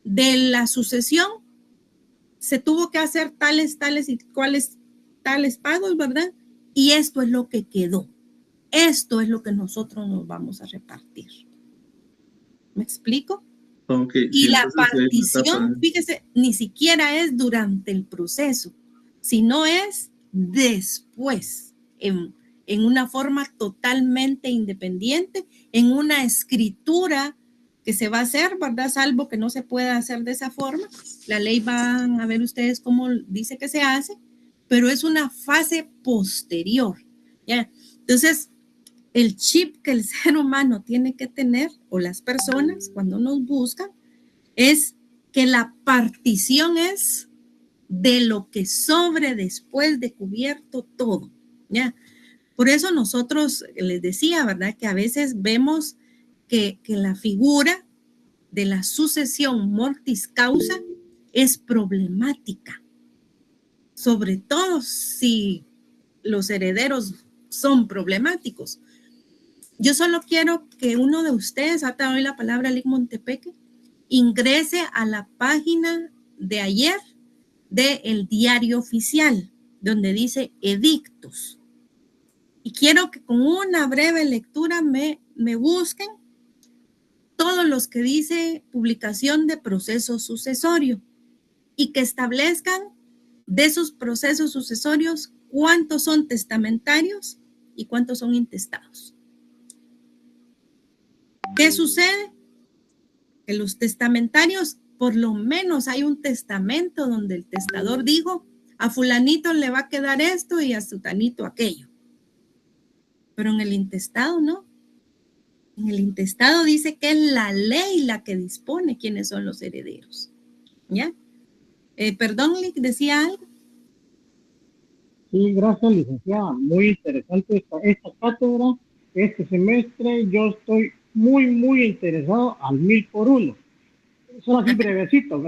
de la sucesión se tuvo que hacer tales y cuáles tales pagos, ¿verdad? Y esto es lo que quedó. Esto es lo que nosotros nos vamos a repartir. ¿Me explico? Okay, y sí, la partición, fíjese, ni siquiera es durante el proceso, sino es después, en una forma totalmente independiente, en una escritura que se va a hacer, ¿verdad? Salvo que no se pueda hacer de esa forma. La ley van a ver ustedes cómo dice que se hace, pero es una fase posterior, ¿ya? Entonces, el chip que el ser humano tiene que tener, o las personas cuando nos buscan, es que la partición es de lo que sobre después de cubierto todo, ¿ya? Por eso nosotros les decía, ¿verdad? Que a veces vemos que la figura de la sucesión mortis causa es problemática, sobre todo si los herederos son problemáticos. Yo solo quiero que uno de ustedes, hasta doy la palabra a Lic Montepeque, ingrese a la página de ayer del Diario Oficial, donde dice edictos. Y quiero que con una breve lectura me busquen todos los que dice publicación de proceso sucesorio y que establezcan de esos procesos sucesorios cuántos son testamentarios y cuántos son intestados. ¿Qué sucede? Que los testamentarios, por lo menos hay un testamento donde el testador dijo, a fulanito le va a quedar esto y a sutanito aquello. Pero en el intestado no. En el intestado dice que es la ley la que dispone quiénes son los herederos. ¿Ya? Perdón, Lic, ¿decía algo? Sí, gracias, licenciada. Muy interesante esta cátedra. Este semestre yo estoy muy interesado al 1000x1. Solo así brevecito.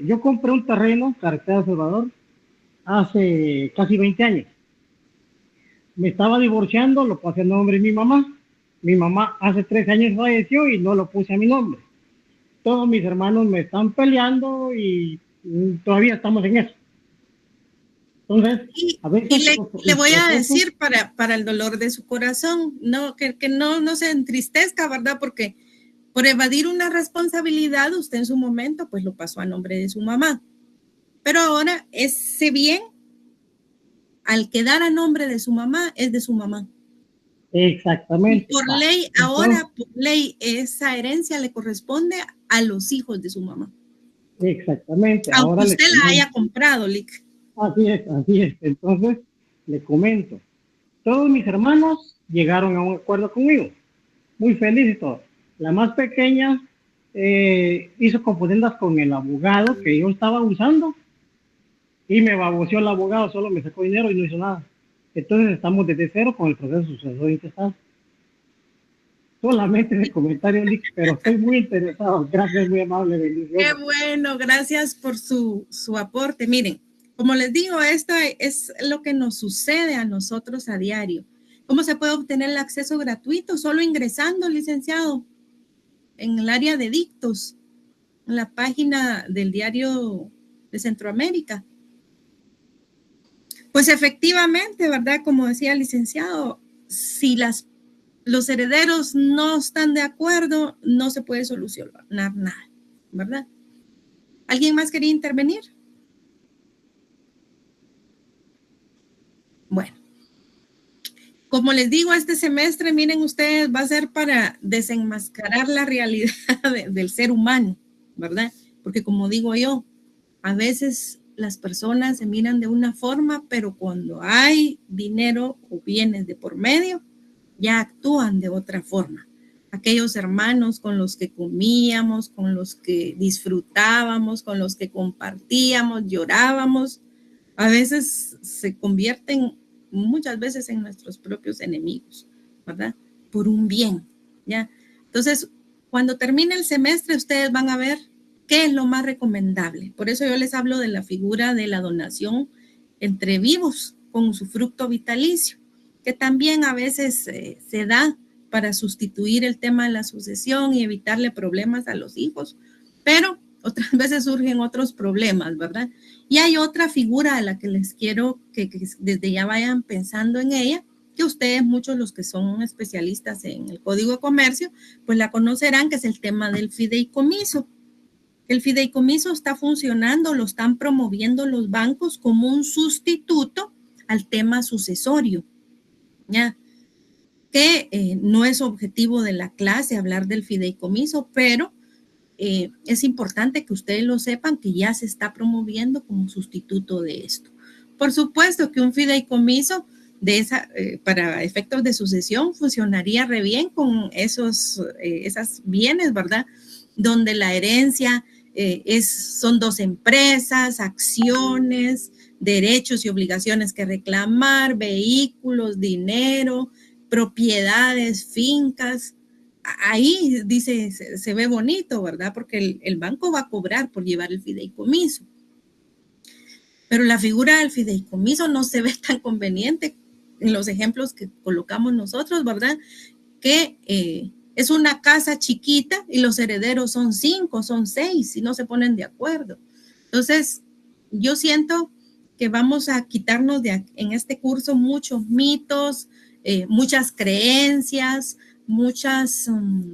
Yo compré un terreno, carretera Salvador, hace casi 20 años. Me estaba divorciando, lo puse a nombre de mi mamá. Mi mamá hace 3 años falleció y no lo puse a mi nombre. Todos mis hermanos me están peleando y todavía estamos en eso. Entonces, a veces, le voy a decir para el dolor de su corazón, no, que no se entristezca, ¿verdad? Porque por evadir una responsabilidad, usted en su momento pues lo pasó a nombre de su mamá. Pero ahora ese bien, al quedar a nombre de su mamá, es de su mamá. Exactamente. Y por ley, ahora por ley, esa herencia le corresponde a los hijos de su mamá. Exactamente. Aunque Ahora usted la haya comprado, Lic. Así es, así es. Entonces, le comento. Todos mis hermanos llegaron a un acuerdo conmigo. Muy felices todos. La más pequeña hizo confundirlas con el abogado que yo estaba usando y me baboseó el abogado, solo me sacó dinero y no hizo nada. Entonces estamos desde cero con el proceso sucesorio intestal. Solamente ese comentario, Lick, pero estoy muy interesado. Gracias, muy amable, bendiciones. Qué bueno, gracias por su aporte. Miren, como les digo, esto es lo que nos sucede a nosotros a diario. ¿Cómo se puede obtener el acceso gratuito? Solo ingresando, licenciado, en el área de dictos, en la página del Diario de Centroamérica. Pues efectivamente, ¿verdad? Como decía el licenciado, si los herederos no están de acuerdo, no se puede solucionar nada, ¿verdad? ¿Alguien más quería intervenir? Bueno, como les digo, este semestre, miren ustedes, va a ser para desenmascarar la realidad del ser humano, ¿verdad? Porque como digo yo, a veces las personas se miran de una forma, pero cuando hay dinero o bienes de por medio, ya actúan de otra forma. Aquellos hermanos con los que comíamos, con los que disfrutábamos, con los que compartíamos, llorábamos, a veces se convierten muchas veces en nuestros propios enemigos, ¿verdad? Por un bien, ¿ya? Entonces, cuando termine el semestre, ustedes van a ver qué es lo más recomendable. Por eso yo les hablo de la figura de la donación entre vivos con su fruto vitalicio, que también a veces se da para sustituir el tema de la sucesión y evitarle problemas a los hijos, pero otras veces surgen otros problemas, ¿verdad? Y hay otra figura a la que les quiero que desde ya vayan pensando en ella, que ustedes, muchos los que son especialistas en el Código de Comercio, pues la conocerán, que es el tema del fideicomiso. El fideicomiso está funcionando, lo están promoviendo los bancos como un sustituto al tema sucesorio, ¿ya? Que no es objetivo de la clase hablar del fideicomiso, pero es importante que ustedes lo sepan, que ya se está promoviendo como sustituto de esto. Por supuesto que un fideicomiso para efectos de sucesión funcionaría re bien con esos bienes, ¿verdad? Donde la herencia son dos empresas, acciones, derechos y obligaciones que reclamar, vehículos, dinero, propiedades, fincas. Ahí dice, se ve bonito, ¿verdad? Porque el banco va a cobrar por llevar el fideicomiso. Pero la figura del fideicomiso no se ve tan conveniente en los ejemplos que colocamos nosotros, ¿verdad? Que es una casa chiquita y los herederos son 5, son 6 y no se ponen de acuerdo. Entonces, yo siento que vamos a quitarnos en este curso muchos mitos, muchas creencias, muchas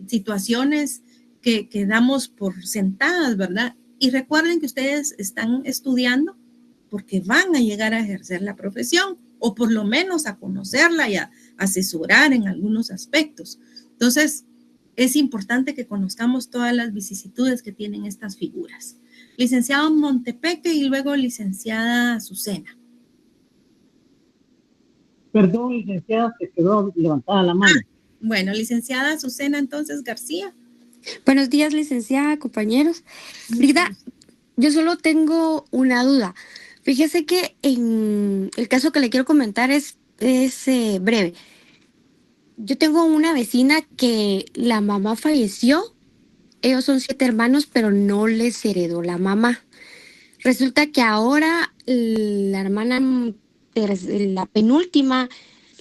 situaciones que damos por sentadas, ¿verdad? Y recuerden que ustedes están estudiando porque van a llegar a ejercer la profesión o por lo menos a conocerla y a asesorar en algunos aspectos. Entonces, es importante que conozcamos todas las vicisitudes que tienen estas figuras. Licenciado Montepeque y luego licenciada Azucena. Perdón, licenciada, se quedó levantada la mano. Bueno, licenciada Azucena, entonces, García. Buenos días, licenciada, compañeros. Brida, yo solo tengo una duda. Fíjese que en el caso que le quiero comentar es breve. Yo tengo una vecina que la mamá falleció. Ellos son 7 hermanos, pero no les heredó la mamá. Resulta que ahora la hermana, la penúltima,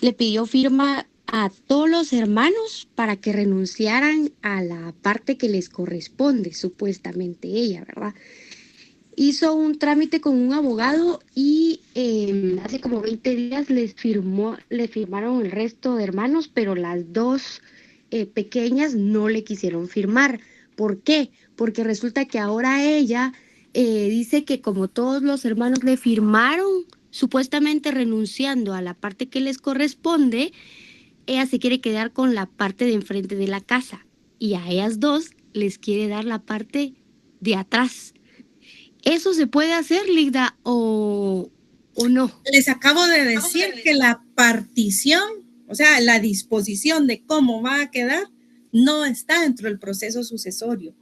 le pidió firma a todos los hermanos para que renunciaran a la parte que les corresponde, supuestamente ella, ¿verdad? Hizo un trámite con un abogado y hace como 20 días le firmaron el resto de hermanos, pero las 2 pequeñas no le quisieron firmar. ¿Por qué? Porque resulta que ahora ella dice que como todos los hermanos le firmaron, supuestamente renunciando a la parte que les corresponde, ella se quiere quedar con la parte de enfrente de la casa y a ellas 2 les quiere dar la parte de atrás. ¿Eso se puede hacer, Ligda, o no? Les acabo de decir que la partición, o sea, la disposición de cómo va a quedar, no está dentro del proceso sucesorio.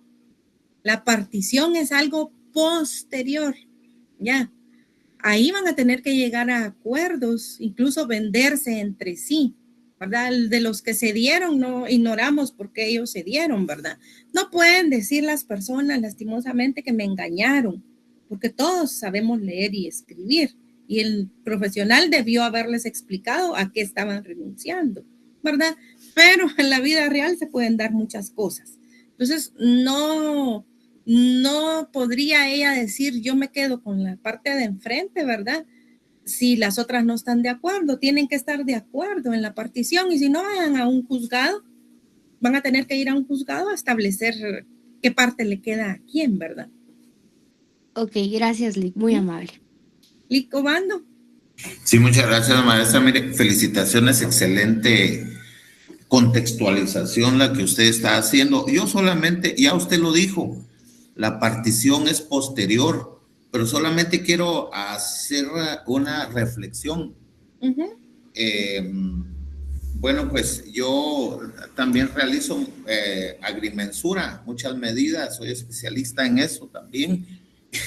La partición es algo posterior, ya. Ahí van a tener que llegar a acuerdos, incluso venderse entre sí, ¿verdad? De los que se dieron, no ignoramos por qué ellos se dieron, ¿verdad? No pueden decir las personas, lastimosamente, que me engañaron, porque todos sabemos leer y escribir, y el profesional debió haberles explicado a qué estaban renunciando, ¿verdad? Pero en la vida real se pueden dar muchas cosas. Entonces, no podría ella decir, yo me quedo con la parte de enfrente, ¿verdad? Si las otras no están de acuerdo, tienen que estar de acuerdo en la partición, y si no, vayan a un juzgado, van a tener que ir a un juzgado a establecer qué parte le queda a quién, ¿verdad? Ok, gracias, Lic, muy amable. Lic Obando. Sí, muchas gracias, maestra. Mire, felicitaciones, excelente contextualización la que usted está haciendo. Yo solamente, ya usted lo dijo, la partición es posterior, pero solamente quiero hacer una reflexión. Bueno, pues yo también realizo agrimensura, muchas medidas, soy especialista en eso también,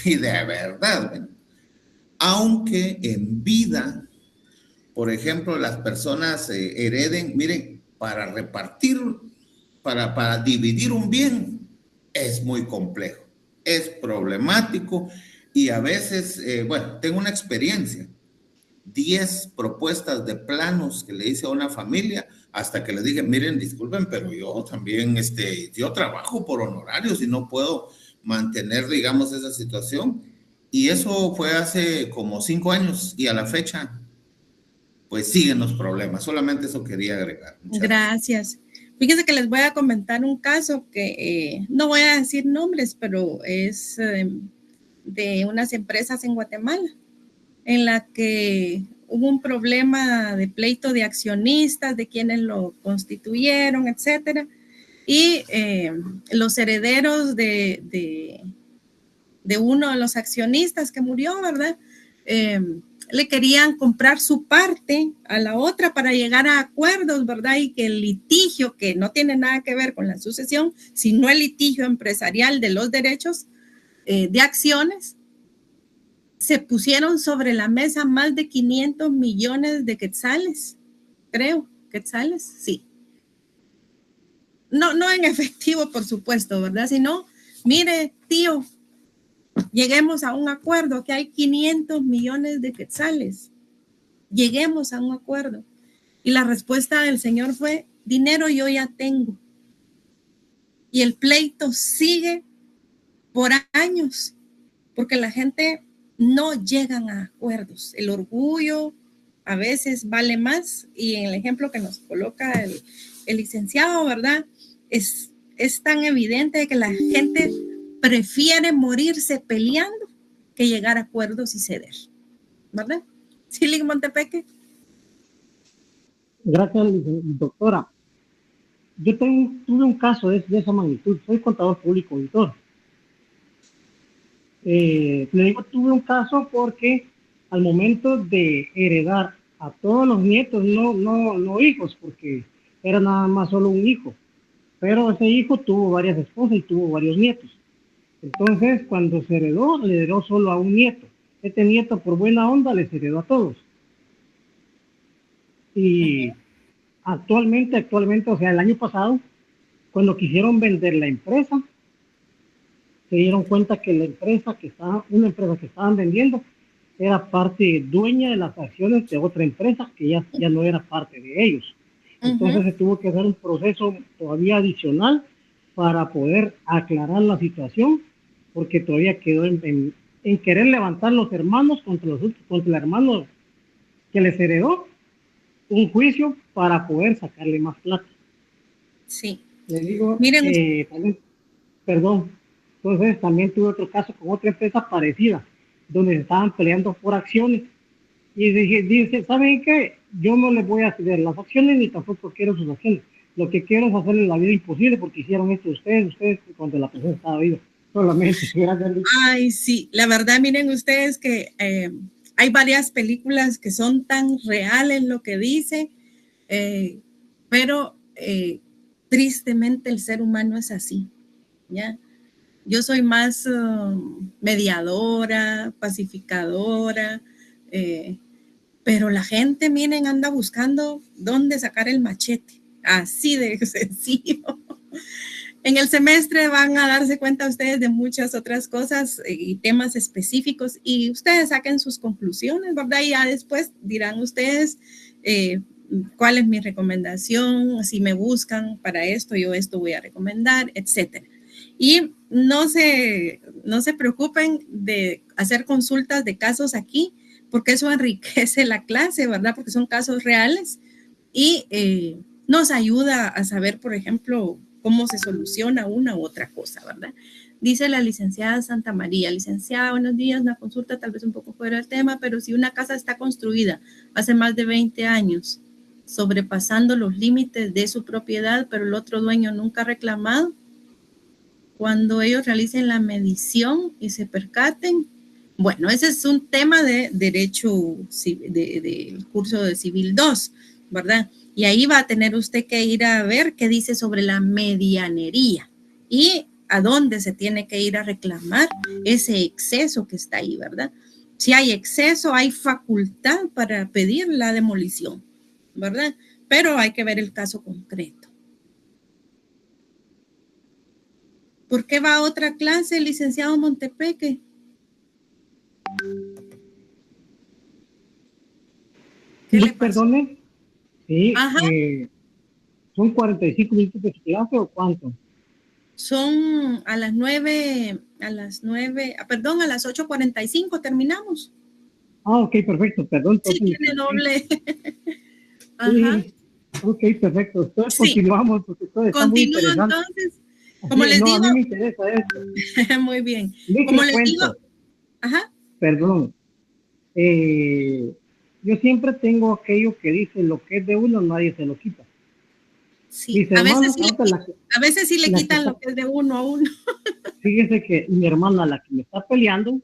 y de verdad, bueno, aunque en vida, por ejemplo, las personas hereden, miren, para repartir, para dividir un bien, es muy complejo, es problemático, y a veces, bueno, tengo una experiencia, 10 propuestas de planos que le hice a una familia, hasta que les dije, miren, disculpen, pero yo también, yo trabajo por honorarios y no puedo mantener, digamos, esa situación. Y eso fue hace como 5 años, y a la fecha, pues siguen los problemas. Solamente eso quería agregar. Gracias. Fíjense que les voy a comentar un caso que no voy a decir nombres, pero es de unas empresas en Guatemala, en la que hubo un problema de pleito de accionistas, de quienes lo constituyeron, etcétera, y los herederos de uno de los accionistas que murió, ¿verdad? Le querían comprar su parte a la otra para llegar a acuerdos, ¿verdad? Y que el litigio, que no tiene nada que ver con la sucesión, sino el litigio empresarial de los derechos de acciones, se pusieron sobre la mesa más de 500 millones de quetzales, creo, quetzales, sí. No en efectivo, por supuesto, ¿verdad? Sino, mire, tío, lleguemos a un acuerdo, que hay 500 millones de quetzales. Lleguemos a un acuerdo. Y la respuesta del señor fue, dinero yo ya tengo. Y el pleito sigue por años, porque la gente no llegan a acuerdos. El orgullo a veces vale más, y en el ejemplo que nos coloca el licenciado, ¿verdad? Es tan evidente que la gente prefiere morirse peleando que llegar a acuerdos y ceder, ¿verdad? ¿Sí, Lic Montepeque? Gracias, doctora. Yo tuve un caso de esa magnitud. Soy contador público, auditor. Le digo, tuve un caso porque al momento de heredar a todos los nietos, no hijos, porque era nada más solo un hijo, pero ese hijo tuvo varias esposas y tuvo varios nietos. Entonces, cuando se heredó, le heredó solo a un nieto. Este nieto, por buena onda, les heredó a todos. Y actualmente, o sea, el año pasado, cuando quisieron vender la empresa, se dieron cuenta que una empresa que estaban vendiendo era parte dueña de las acciones de otra empresa que ya no era parte de ellos. Entonces se tuvo que hacer un proceso todavía adicional para poder aclarar la situación, porque todavía quedó en querer levantar los hermanos contra el hermano que les heredó, un juicio para poder sacarle más plata. Sí. Le digo, miren, también, perdón, entonces también tuve otro caso con otra empresa parecida, donde se estaban peleando por acciones, y dice, ¿saben qué? Yo no les voy a ceder las acciones, ni tampoco quiero sus acciones, Lo que quiero es hacerle la vida imposible porque hicieron esto ustedes cuando la persona estaba viva. Solamente. Ay, sí, la verdad, miren ustedes que hay varias películas que son tan reales lo que dice, pero tristemente el ser humano es así, ¿ya? Yo soy más mediadora, pacificadora, pero la gente, miren, anda buscando dónde sacar el machete, así de sencillo. En el semestre van a darse cuenta ustedes de muchas otras cosas y temas específicos y ustedes saquen sus conclusiones, ¿verdad? Y ya después dirán ustedes cuál es mi recomendación, si me buscan para esto, yo esto voy a recomendar, etcétera. Y no se preocupen de hacer consultas de casos aquí, porque eso enriquece la clase, ¿verdad? Porque son casos reales y nos ayuda a saber, por ejemplo, cómo se soluciona una u otra cosa, ¿verdad? Dice la licenciada Santa María, licenciada, buenos días, una consulta tal vez un poco fuera del tema, pero si una casa está construida hace más de 20 años, sobrepasando los límites de su propiedad, pero el otro dueño nunca ha reclamado, cuando ellos realicen la medición y se percaten, bueno, ese es un tema de derecho del curso de Civil 2, ¿verdad? Y ahí va a tener usted que ir a ver qué dice sobre la medianería y a dónde se tiene que ir a reclamar ese exceso que está ahí, ¿verdad? Si hay exceso, hay facultad para pedir la demolición, ¿verdad? Pero hay que ver el caso concreto. ¿Por qué va a otra clase, licenciado Montepeque? ¿Qué le pasó? Perdone. Sí, ¿son 45 minutos de clase o cuánto? Son a las 8:45 terminamos. Ah, ok, perfecto, perdón. Sí, tiene doble. Ajá. Sí, ok, perfecto. Entonces sí. Continuamos porque todo está muy interesante. Entonces, como les digo. A mí me interesa esto. Muy bien. Como les digo. Ajá. Perdón. Yo siempre tengo aquello que dice, lo que es de uno nadie se lo quita. Sí, a veces sí le quitan lo que es de uno a uno. Fíjese que mi hermana, la que me está peleando,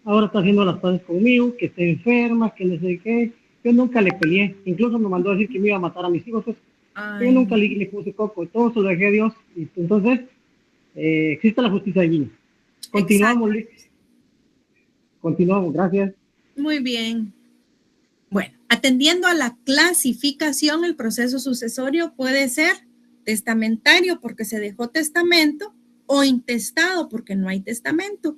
ahora está haciendo las cosas conmigo, que está enferma, que no sé qué. Yo nunca le peleé, incluso me mandó a decir que me iba a matar a mis hijos. Pues, yo nunca le puse coco, todo se lo dejé a Dios. Y entonces, existe la justicia divina. Continuamos, Liz. Continuamos, gracias. Muy bien. Bueno, atendiendo a la clasificación, el proceso sucesorio puede ser testamentario porque se dejó testamento o intestado porque no hay testamento.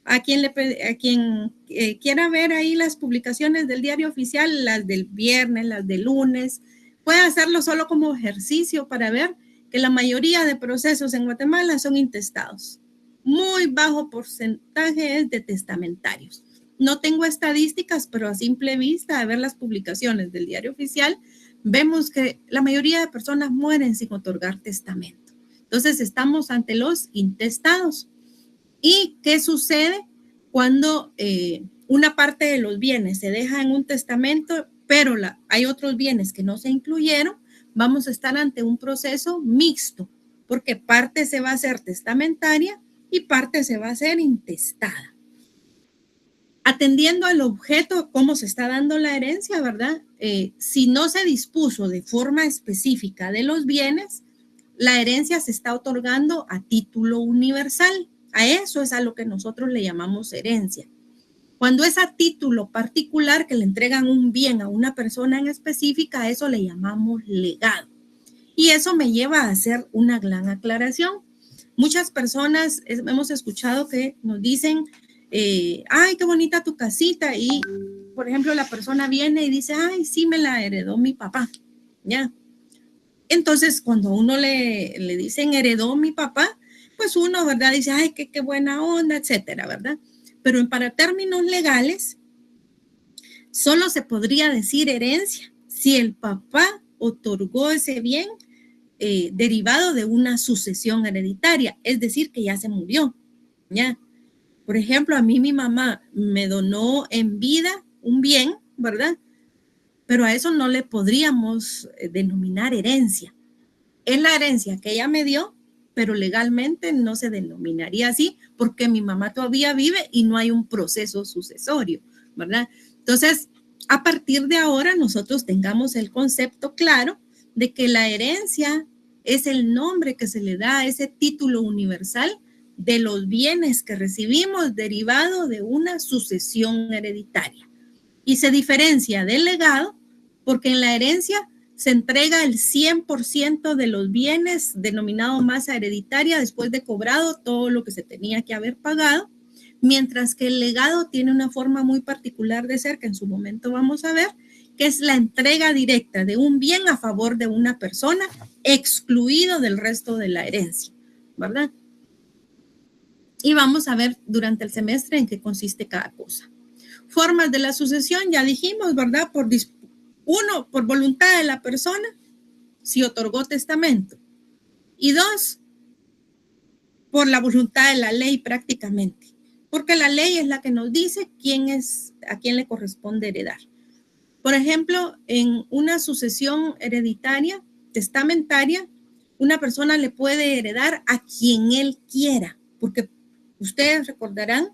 A quien quiera ver ahí las publicaciones del diario oficial, las del viernes, las del lunes, puede hacerlo solo como ejercicio para ver que la mayoría de procesos en Guatemala son intestados. Muy bajo porcentaje es de testamentarios. No tengo estadísticas, pero a simple vista, de ver las publicaciones del diario oficial, vemos que la mayoría de personas mueren sin otorgar testamento. Entonces, estamos ante los intestados. ¿Y qué sucede cuando una parte de los bienes se deja en un testamento, pero hay otros bienes que no se incluyeron? Vamos a estar ante un proceso mixto, porque parte se va a hacer testamentaria y parte se va a hacer intestada. Atendiendo al objeto, cómo se está dando la herencia, ¿verdad? Si no se dispuso de forma específica de los bienes, la herencia se está otorgando a título universal. A eso es a lo que nosotros le llamamos herencia. Cuando es a título particular que le entregan un bien a una persona en específica, a eso le llamamos legado. Y eso me lleva a hacer una gran aclaración. Muchas personas hemos escuchado que nos dicen, ay, qué bonita tu casita. Y, por ejemplo, la persona viene y dice, ay, sí, me la heredó mi papá. ¿Ya? Entonces, cuando uno le dicen heredó mi papá, pues uno, ¿verdad? Dice, ay, qué buena onda, etcétera, ¿verdad? Pero para términos legales, solo se podría decir herencia si el papá otorgó ese bien derivado de una sucesión hereditaria, es decir, que ya se murió, ¿ya? Por ejemplo, a mí mi mamá me donó en vida un bien, ¿verdad? pero a eso no le podríamos denominar herencia. Es la herencia que ella me dio, pero legalmente no se denominaría así porque mi mamá todavía vive y no hay un proceso sucesorio, ¿verdad? Entonces, a partir de ahora nosotros tengamos el concepto claro de que la herencia es el nombre que se le da a ese título universal de los bienes que recibimos derivado de una sucesión hereditaria. Y se diferencia del legado porque en la herencia se entrega el 100% de los bienes denominado masa hereditaria después de cobrado todo lo que se tenía que haber pagado, mientras que el legado tiene una forma muy particular de ser que en su momento vamos a ver, que es la entrega directa de un bien a favor de una persona, excluido del resto de la herencia, ¿verdad? Y vamos a ver durante el semestre en qué consiste cada cosa. Formas de la sucesión, ya dijimos, ¿verdad? Uno, por voluntad de la persona, si otorgó testamento. Y dos, por la voluntad de la ley prácticamente. Porque la ley es la que nos dice a quién le corresponde heredar. Por ejemplo, en una sucesión hereditaria, testamentaria, una persona le puede heredar a quien él quiera, porque ustedes recordarán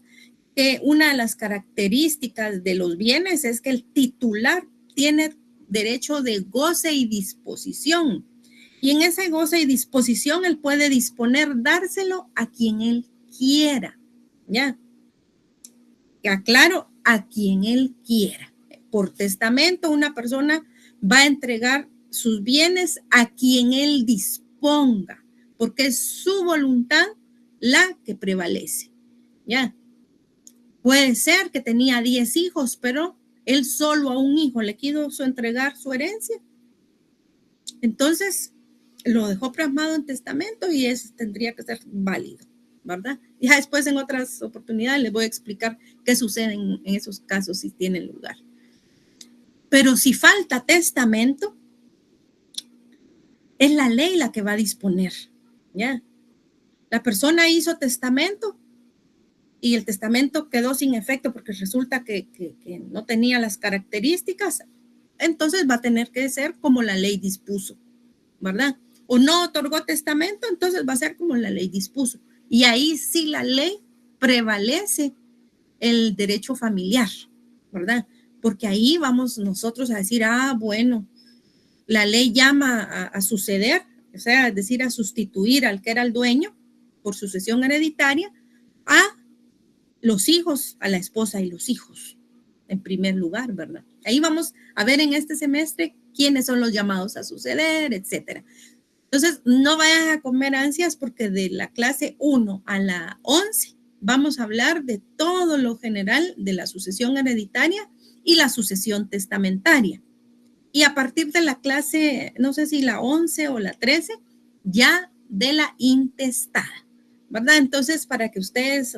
que una de las características de los bienes es que el titular tiene derecho de goce y disposición. Y en ese goce y disposición él puede disponer dárselo a quien él quiera. ¿Ya? Aclaro, a quien él quiera. Por testamento, una persona va a entregar sus bienes a quien él disponga, porque es su voluntad la que prevalece. ¿Ya? Puede ser que tenía 10 hijos, pero él solo a un hijo le quiso entregar su herencia. Entonces, lo dejó plasmado en testamento y eso tendría que ser válido, ¿verdad? Ya después en otras oportunidades les voy a explicar qué sucede en esos casos si tienen lugar. Pero si falta testamento, es la ley la que va a disponer, ¿ya? La persona hizo testamento y el testamento quedó sin efecto porque resulta que no tenía las características, entonces va a tener que ser como la ley dispuso, ¿verdad? O no otorgó testamento, entonces va a ser como la ley dispuso. Y ahí sí la ley prevalece el derecho familiar, ¿verdad? Porque ahí vamos nosotros a decir, bueno, la ley llama a suceder, o sea, es decir, a sustituir al que era el dueño por sucesión hereditaria a los hijos, a la esposa y los hijos, en primer lugar, ¿verdad? Ahí vamos a ver en este semestre quiénes son los llamados a suceder, etcétera. Entonces, no vayan a comer ansias porque de la clase 1 a la 11 vamos a hablar de todo lo general de la sucesión hereditaria y la sucesión testamentaria. Y a partir de la clase, no sé si la 11 o la 13, ya de la intestada, ¿verdad? Entonces, para que ustedes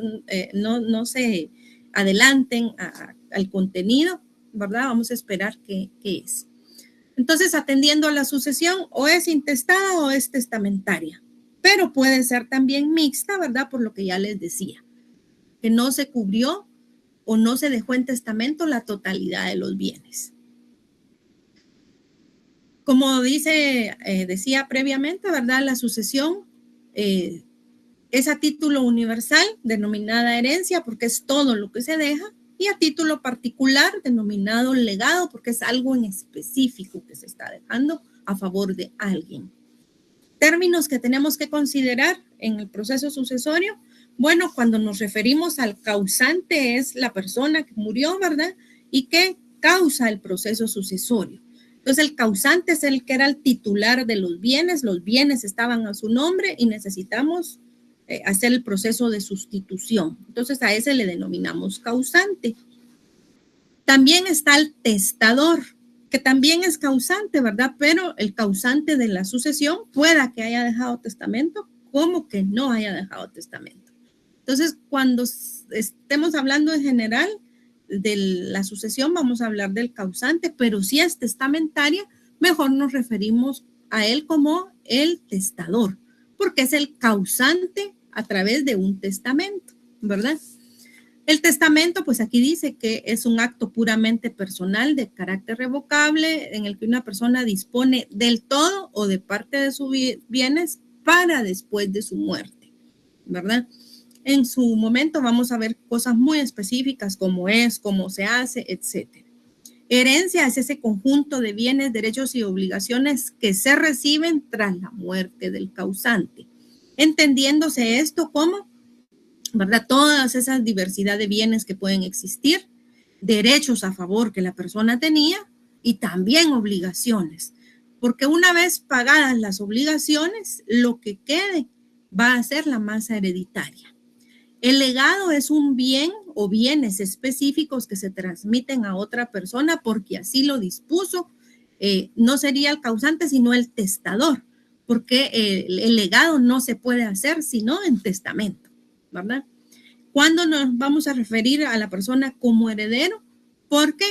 no se adelanten al contenido, ¿verdad? Vamos a esperar qué es. Entonces, atendiendo a la sucesión, o es intestada o es testamentaria, pero puede ser también mixta, ¿verdad? Por lo que ya les decía, que no se cubrió o no se dejó en testamento la totalidad de los bienes. Como decía previamente, ¿verdad? La sucesión es a título universal, denominada herencia, porque es todo lo que se deja, y a título particular, denominado legado, porque es algo en específico que se está dejando a favor de alguien. Términos que tenemos que considerar en el proceso sucesorio. Bueno, cuando nos referimos al causante es la persona que murió, ¿verdad? Y que causa el proceso sucesorio. Entonces, el causante es el que era el titular de los bienes estaban a su nombre y necesitamos hacer el proceso de sustitución. Entonces, a ese le denominamos causante. También está el testador, que también es causante, ¿verdad? Pero el causante de la sucesión pueda que haya dejado testamento, como que no haya dejado testamento. Entonces, cuando estemos hablando en general de la sucesión, vamos a hablar del causante, pero si es testamentaria, mejor nos referimos a él como el testador, porque es el causante a través de un testamento, ¿verdad? El testamento, pues aquí dice que es un acto puramente personal de carácter revocable en el que una persona dispone del todo o de parte de sus bienes para después de su muerte, ¿verdad? En su momento vamos a ver cosas muy específicas como es, cómo se hace, etcétera. Herencia es ese conjunto de bienes, derechos y obligaciones que se reciben tras la muerte del causante. Entendiéndose esto como, ¿verdad? Todas esas diversidad de bienes que pueden existir, derechos a favor que la persona tenía y también obligaciones. Porque una vez pagadas las obligaciones, lo que quede va a ser la masa hereditaria. El legado es un bien o bienes específicos que se transmiten a otra persona porque así lo dispuso. No sería el causante, sino el testador, porque el legado no se puede hacer sino en testamento, ¿verdad? ¿Cuándo nos vamos a referir a la persona como heredero? Porque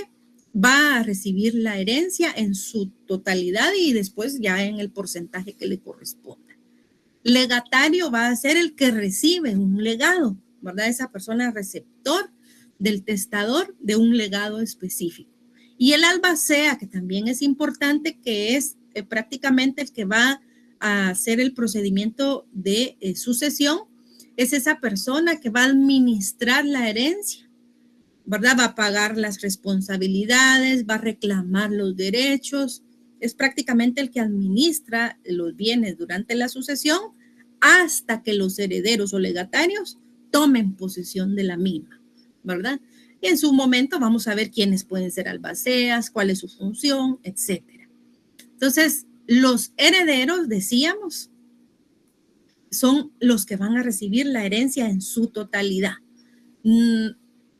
va a recibir la herencia en su totalidad y después ya en el porcentaje que le corresponda. Legatario va a ser el que recibe un legado, ¿verdad? Esa persona receptor del testador de un legado específico. Y el albacea, que también es importante, que es prácticamente el que va a hacer el procedimiento de sucesión, es esa persona que va a administrar la herencia, ¿verdad? Va a pagar las responsabilidades, va a reclamar los derechos, es prácticamente el que administra los bienes durante la sucesión hasta que los herederos o legatarios tomen posesión de la misma, ¿verdad? Y en su momento vamos a ver quiénes pueden ser albaceas, cuál es su función, etcétera. Entonces, los herederos, decíamos, son los que van a recibir la herencia en su totalidad,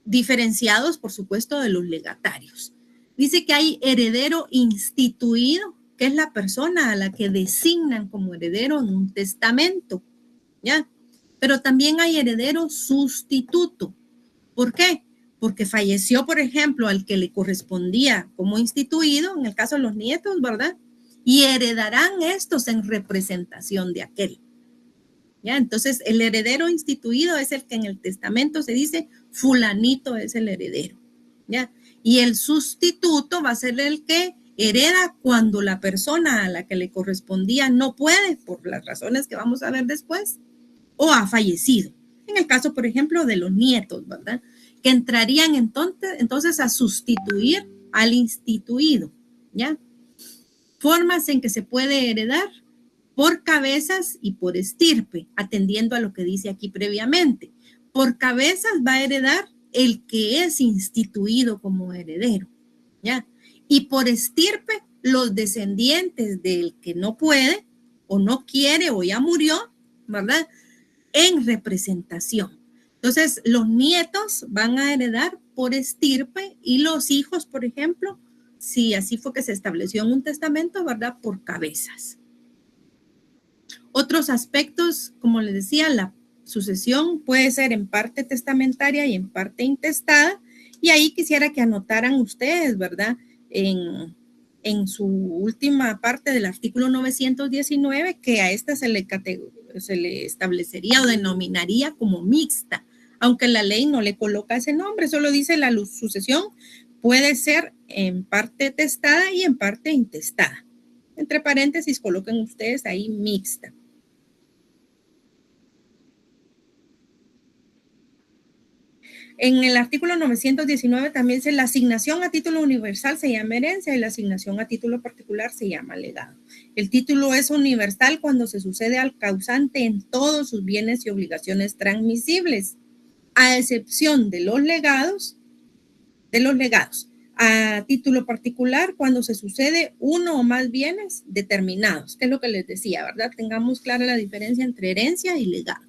diferenciados, por supuesto, de los legatarios. Dice que hay heredero instituido, que es la persona a la que designan como heredero en un testamento, ¿ya? Pero también hay heredero sustituto. ¿Por qué? Porque falleció, por ejemplo, al que le correspondía como instituido, en el caso de los nietos, ¿verdad? Y heredarán estos en representación de aquel. ¿Ya? Entonces, el heredero instituido es el que en el testamento se dice fulanito es el heredero, ¿ya? Y el sustituto va a ser el que hereda cuando la persona a la que le correspondía no puede, por las razones que vamos a ver después, o ha fallecido. En el caso, por ejemplo, de los nietos, ¿verdad? Que entrarían entonces a sustituir al instituido, ¿ya? Formas en que se puede heredar por cabezas y por estirpe, atendiendo a lo que dice aquí previamente. Por cabezas va a heredar el que es instituido como heredero, ¿ya? Y por estirpe, los descendientes del que no puede o no quiere o ya murió, ¿verdad? En representación. Entonces, los nietos van a heredar por estirpe y los hijos, por ejemplo, si así fue que se estableció en un testamento, ¿verdad? Por cabezas. Otros aspectos, como les decía, la sucesión puede ser en parte testamentaria y en parte intestada. Y ahí quisiera que anotaran ustedes, ¿verdad? En su última parte del artículo 919, que a esta se le establecería o denominaría como mixta, aunque la ley no le coloca ese nombre, solo dice la sucesión puede ser en parte testada y en parte intestada. Entre paréntesis coloquen ustedes ahí mixta. En el artículo 919 también dice la asignación a título universal se llama herencia y la asignación a título particular se llama legado. El título es universal cuando se sucede al causante en todos sus bienes y obligaciones transmisibles, a excepción de los legados. A título particular cuando se sucede uno o más bienes determinados, que es lo que les decía, ¿verdad? Tengamos clara la diferencia entre herencia y legado.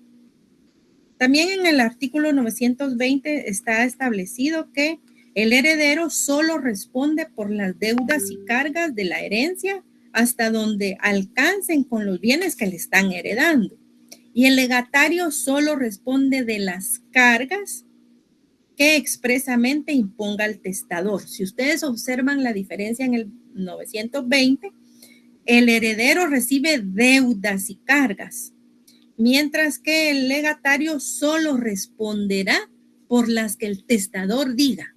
También en el artículo 920 está establecido que el heredero solo responde por las deudas y cargas de la herencia hasta donde alcancen con los bienes que le están heredando. Y el legatario solo responde de las cargas que expresamente imponga el testador. Si ustedes observan la diferencia en el 920, el heredero recibe deudas y cargas, mientras que el legatario solo responderá por las que el testador diga,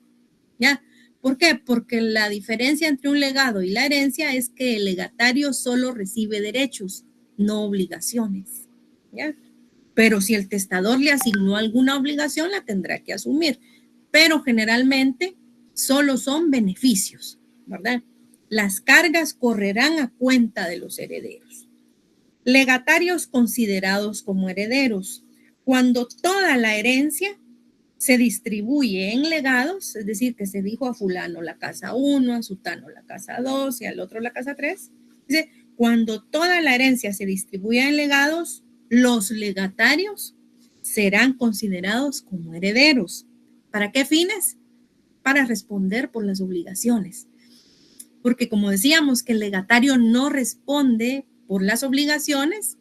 ¿ya? ¿Por qué? Porque la diferencia entre un legado y la herencia es que el legatario solo recibe derechos, no obligaciones, ¿ya? Pero si el testador le asignó alguna obligación, la tendrá que asumir. Pero generalmente solo son beneficios, ¿verdad? Las cargas correrán a cuenta de los herederos. Legatarios considerados como herederos. Cuando toda la herencia se distribuye en legados, es decir, que se dijo a fulano la casa 1, a sutano la casa 2 y al otro la casa 3. Dice, cuando toda la herencia se distribuye en legados, los legatarios serán considerados como herederos. ¿Para qué fines? Para responder por las obligaciones. Porque como decíamos que el legatario no responde por las obligaciones,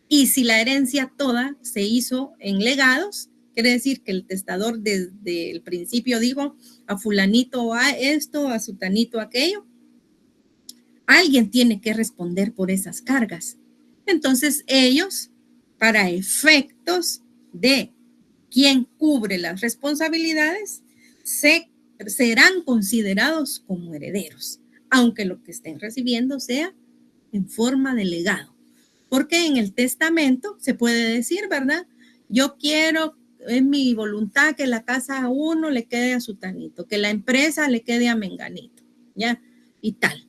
y si la herencia toda se hizo en legados, quiere decir que el testador desde el principio dijo a fulanito a esto, a sutanito aquello, alguien tiene que responder por esas cargas. Entonces ellos, para efectos de quien cubre las responsabilidades, serán considerados como herederos, aunque lo que estén recibiendo sea en forma de legado. Porque en el testamento se puede decir, ¿verdad? Yo quiero, es mi voluntad que la casa 1 le quede a sutanito, que la empresa le quede a menganito, ¿ya? Y tal.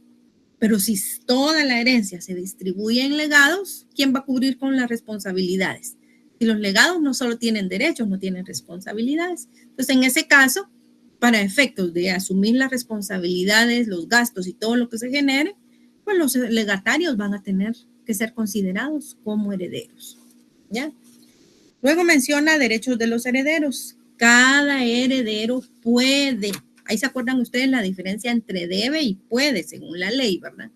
Pero si toda la herencia se distribuye en legados, ¿quién va a cubrir con las responsabilidades? Y los legados no solo tienen derechos, no tienen responsabilidades. Entonces, en ese caso, para efectos de asumir las responsabilidades, los gastos y todo lo que se genere, pues los legatarios van a tener que ser considerados como herederos, ¿ya? Luego menciona derechos de los herederos. Cada heredero puede, ahí se acuerdan ustedes la diferencia entre debe y puede, según la ley, ¿verdad?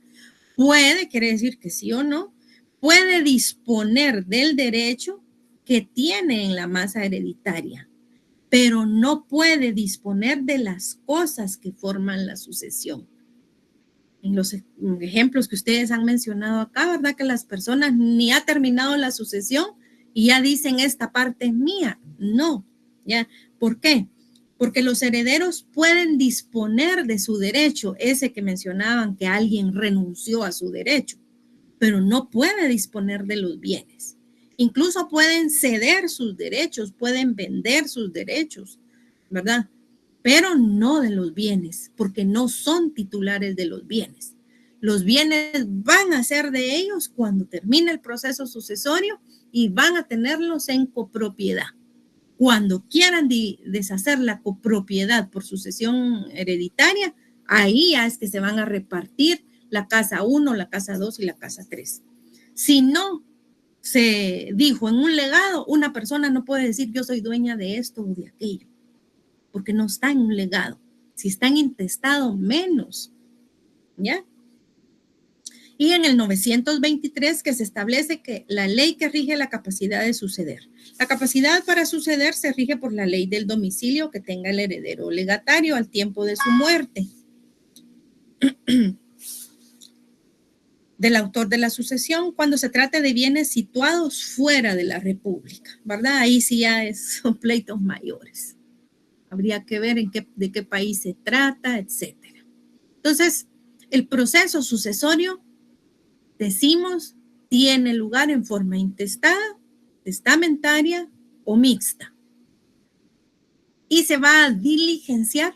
Puede, quiere decir que sí o no, puede disponer del derecho que tiene en la masa hereditaria, pero no puede disponer de las cosas que forman la sucesión. En los ejemplos que ustedes han mencionado acá, ¿verdad? Que las personas ni ha terminado la sucesión y ya dicen esta parte es mía. No, ¿ya? ¿Por qué? Porque los herederos pueden disponer de su derecho, ese que mencionaban que alguien renunció a su derecho, pero no puede disponer de los bienes. Incluso pueden ceder sus derechos, pueden vender sus derechos, ¿verdad? Pero no de los bienes, porque no son titulares de los bienes. Los bienes van a ser de ellos cuando termine el proceso sucesorio y van a tenerlos en copropiedad. Cuando quieran deshacer la copropiedad por sucesión hereditaria, ahí ya es que se van a repartir la casa 1, la casa 2 y la casa 3. Si no se dijo en un legado, una persona no puede decir yo soy dueña de esto o de aquello, porque no está en un legado. Si está en intestado, menos, ¿ya? Y en el 923 que se establece que la ley que rige la capacidad de suceder. La capacidad para suceder se rige por la ley del domicilio que tenga el heredero legatario al tiempo de su muerte. Del autor de la sucesión cuando se trate de bienes situados fuera de la República, ¿verdad? Ahí sí ya son pleitos mayores. Habría que ver de qué país se trata, etcétera. Entonces, el proceso sucesorio, decimos, tiene lugar en forma intestada, testamentaria o mixta. Y se va a diligenciar,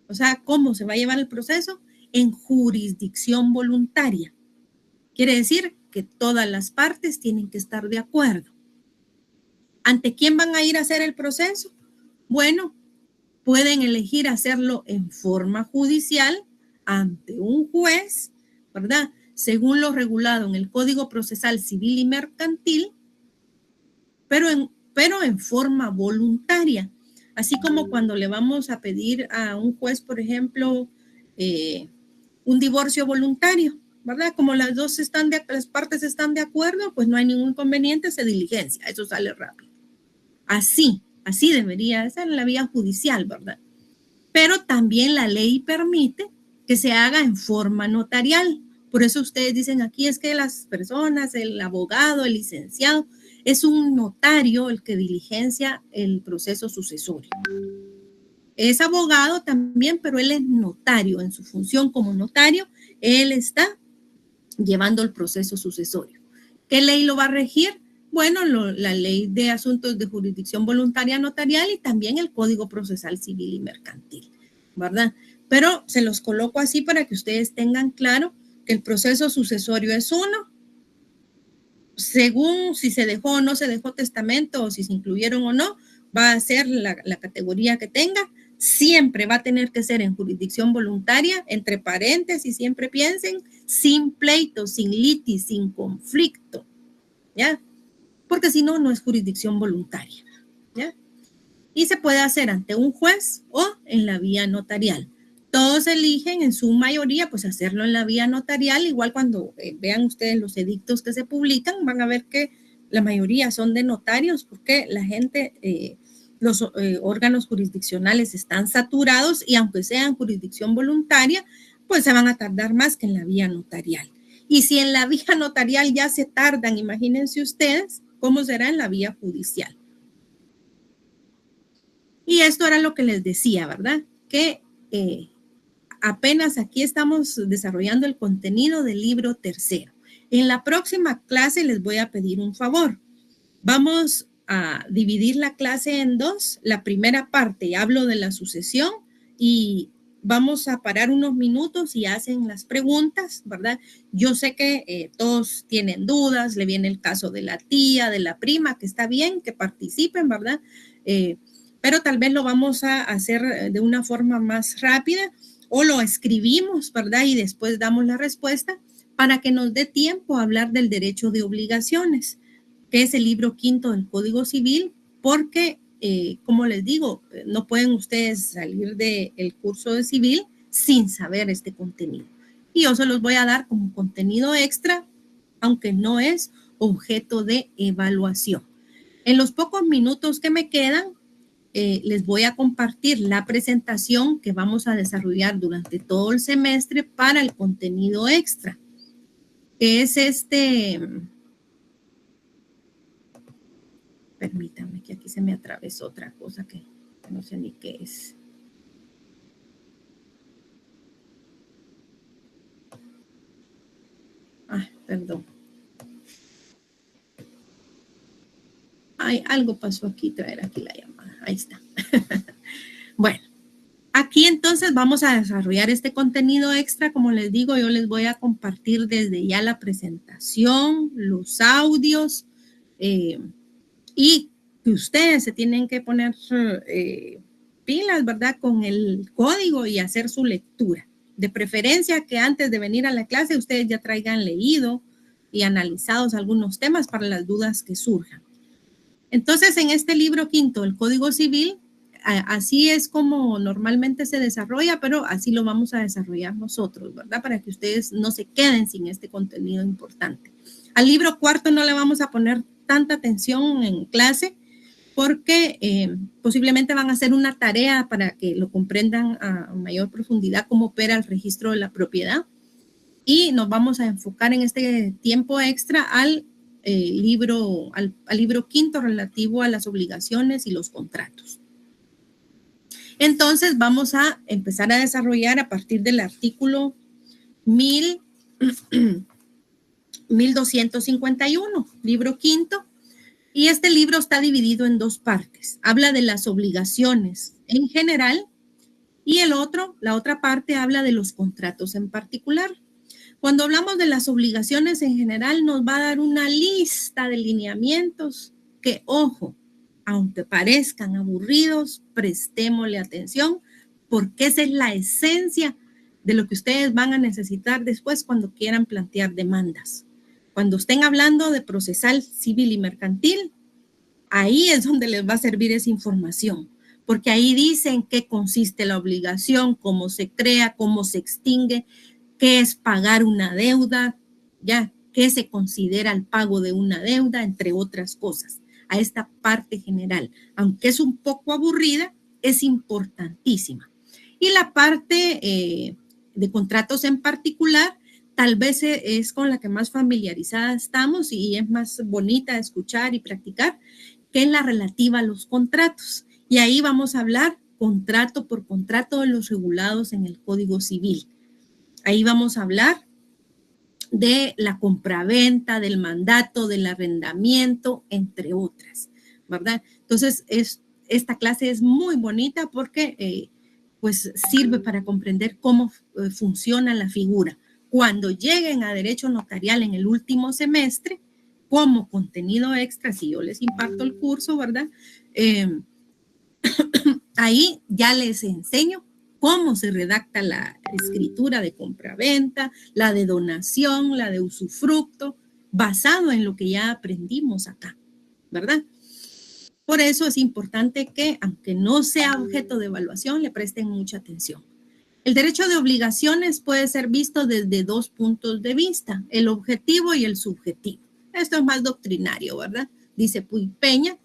o sea, ¿cómo se va a llevar el proceso? En jurisdicción voluntaria. Quiere decir que todas las partes tienen que estar de acuerdo. ¿Ante quién van a ir a hacer el proceso? Bueno, pueden elegir hacerlo en forma judicial ante un juez, ¿verdad? Según lo regulado en el Código Procesal Civil y Mercantil, pero en forma voluntaria. Así como cuando le vamos a pedir a un juez, por ejemplo, un divorcio voluntario, ¿verdad? Como las partes están de acuerdo, pues no hay ningún inconveniente, se diligencia, eso sale rápido. Así debería ser en la vía judicial, ¿verdad? Pero también la ley permite que se haga en forma notarial. Por eso ustedes dicen aquí es que las personas, el abogado, el licenciado, Es un notario el que diligencia el proceso sucesorio. Es abogado también, pero él es notario. En su función como notario, él está llevando el proceso sucesorio. ¿Qué ley lo va a regir? Bueno, la ley de asuntos de jurisdicción voluntaria notarial y también el Código Procesal Civil y Mercantil, ¿verdad? Pero se los coloco así para que ustedes tengan claro que el proceso sucesorio es uno, según si se dejó o no se dejó testamento o si se incluyeron o no, va a ser la categoría que tenga, siempre va a tener que ser en jurisdicción voluntaria, entre paréntesis, siempre piensen, sin pleito, sin litis, sin conflicto, ¿ya? Porque si no, no es jurisdicción voluntaria, ¿ya? Y se puede hacer ante un juez o en la vía notarial. Todos eligen en su mayoría pues hacerlo en la vía notarial, igual cuando vean ustedes los edictos que se publican, van a ver que la mayoría son de notarios porque la gente, los órganos jurisdiccionales están saturados y aunque sean jurisdicción voluntaria, pues se van a tardar más que en la vía notarial. Y si en la vía notarial ya se tardan, imagínense ustedes cómo será en la vía judicial. Y esto era lo que les decía, ¿verdad? Que apenas aquí estamos desarrollando el contenido del libro tercero. En la próxima clase les voy a pedir un favor. Vamos a dividir la clase en dos. La primera parte, hablo de la sucesión y vamos a parar unos minutos y hacen las preguntas, ¿verdad? Yo sé que todos tienen dudas, le viene el caso de la tía, de la prima, que está bien que participen, ¿verdad? Pero tal vez lo vamos a hacer de una forma más rápida o lo escribimos, ¿verdad? Y después damos la respuesta para que nos dé tiempo a hablar del derecho de obligaciones, que es el libro quinto del Código Civil, porque, como les digo, no pueden ustedes salir del curso de civil sin saber este contenido. Y yo se los voy a dar como contenido extra, aunque no es objeto de evaluación. En los pocos minutos que me quedan, les voy a compartir la presentación que vamos a desarrollar durante todo el semestre para el contenido extra, que es permítanme que aquí se me atravesó otra cosa que no sé ni qué es. Perdón. Ay, algo pasó aquí, traer aquí la llamada. Ahí está. Bueno, aquí entonces vamos a desarrollar este contenido extra. Como les digo, yo les voy a compartir desde ya la presentación, los audios, y que ustedes se tienen que poner pilas, ¿verdad? Con el código y hacer su lectura. De preferencia que antes de venir a la clase ustedes ya traigan leído y analizados algunos temas para las dudas que surjan. Entonces, en este libro quinto, el Código Civil, así es como normalmente se desarrolla, pero así lo vamos a desarrollar nosotros, ¿verdad? Para que ustedes no se queden sin este contenido importante. Al libro cuarto no le vamos a poner tanta atención en clase porque posiblemente van a hacer una tarea para que lo comprendan a mayor profundidad cómo opera el registro de la propiedad. Y nos vamos a enfocar en este tiempo extra al libro quinto relativo a las obligaciones y los contratos. Entonces vamos a empezar a desarrollar a partir del artículo 1251, libro quinto, y este libro está dividido en dos partes. Habla de las obligaciones en general y la otra parte habla de los contratos en particular. Cuando hablamos de las obligaciones en general, nos va a dar una lista de lineamientos que, ojo, aunque parezcan aburridos, prestémosle atención porque esa es la esencia de lo que ustedes van a necesitar después cuando quieran plantear demandas. Cuando estén hablando de procesal civil y mercantil, ahí es donde les va a servir esa información, porque ahí dicen qué consiste la obligación, cómo se crea, cómo se extingue, qué es pagar una deuda, ya, qué se considera el pago de una deuda, entre otras cosas. A esta parte general, aunque es un poco aburrida, es importantísima. Y la parte de contratos en particular tal vez es con la que más familiarizada estamos y es más bonita de escuchar y practicar, que es la relativa a los contratos. Y ahí vamos a hablar contrato por contrato de los regulados en el Código Civil. Ahí vamos a hablar de la compraventa, del mandato, del arrendamiento, entre otras, ¿verdad? Entonces, esta clase es muy bonita porque pues sirve para comprender cómo funciona la figura. Cuando lleguen a derecho notarial en el último semestre, como contenido extra, si yo les imparto el curso, ¿verdad? Ahí ya les enseño cómo se redacta la escritura de compraventa, la de donación, la de usufructo, basado en lo que ya aprendimos acá, ¿verdad? Por eso es importante que, aunque no sea objeto de evaluación, le presten mucha atención. El derecho de obligaciones puede ser visto desde dos puntos de vista, el objetivo y el subjetivo. Esto es más doctrinario, ¿verdad? Dice Puig Peña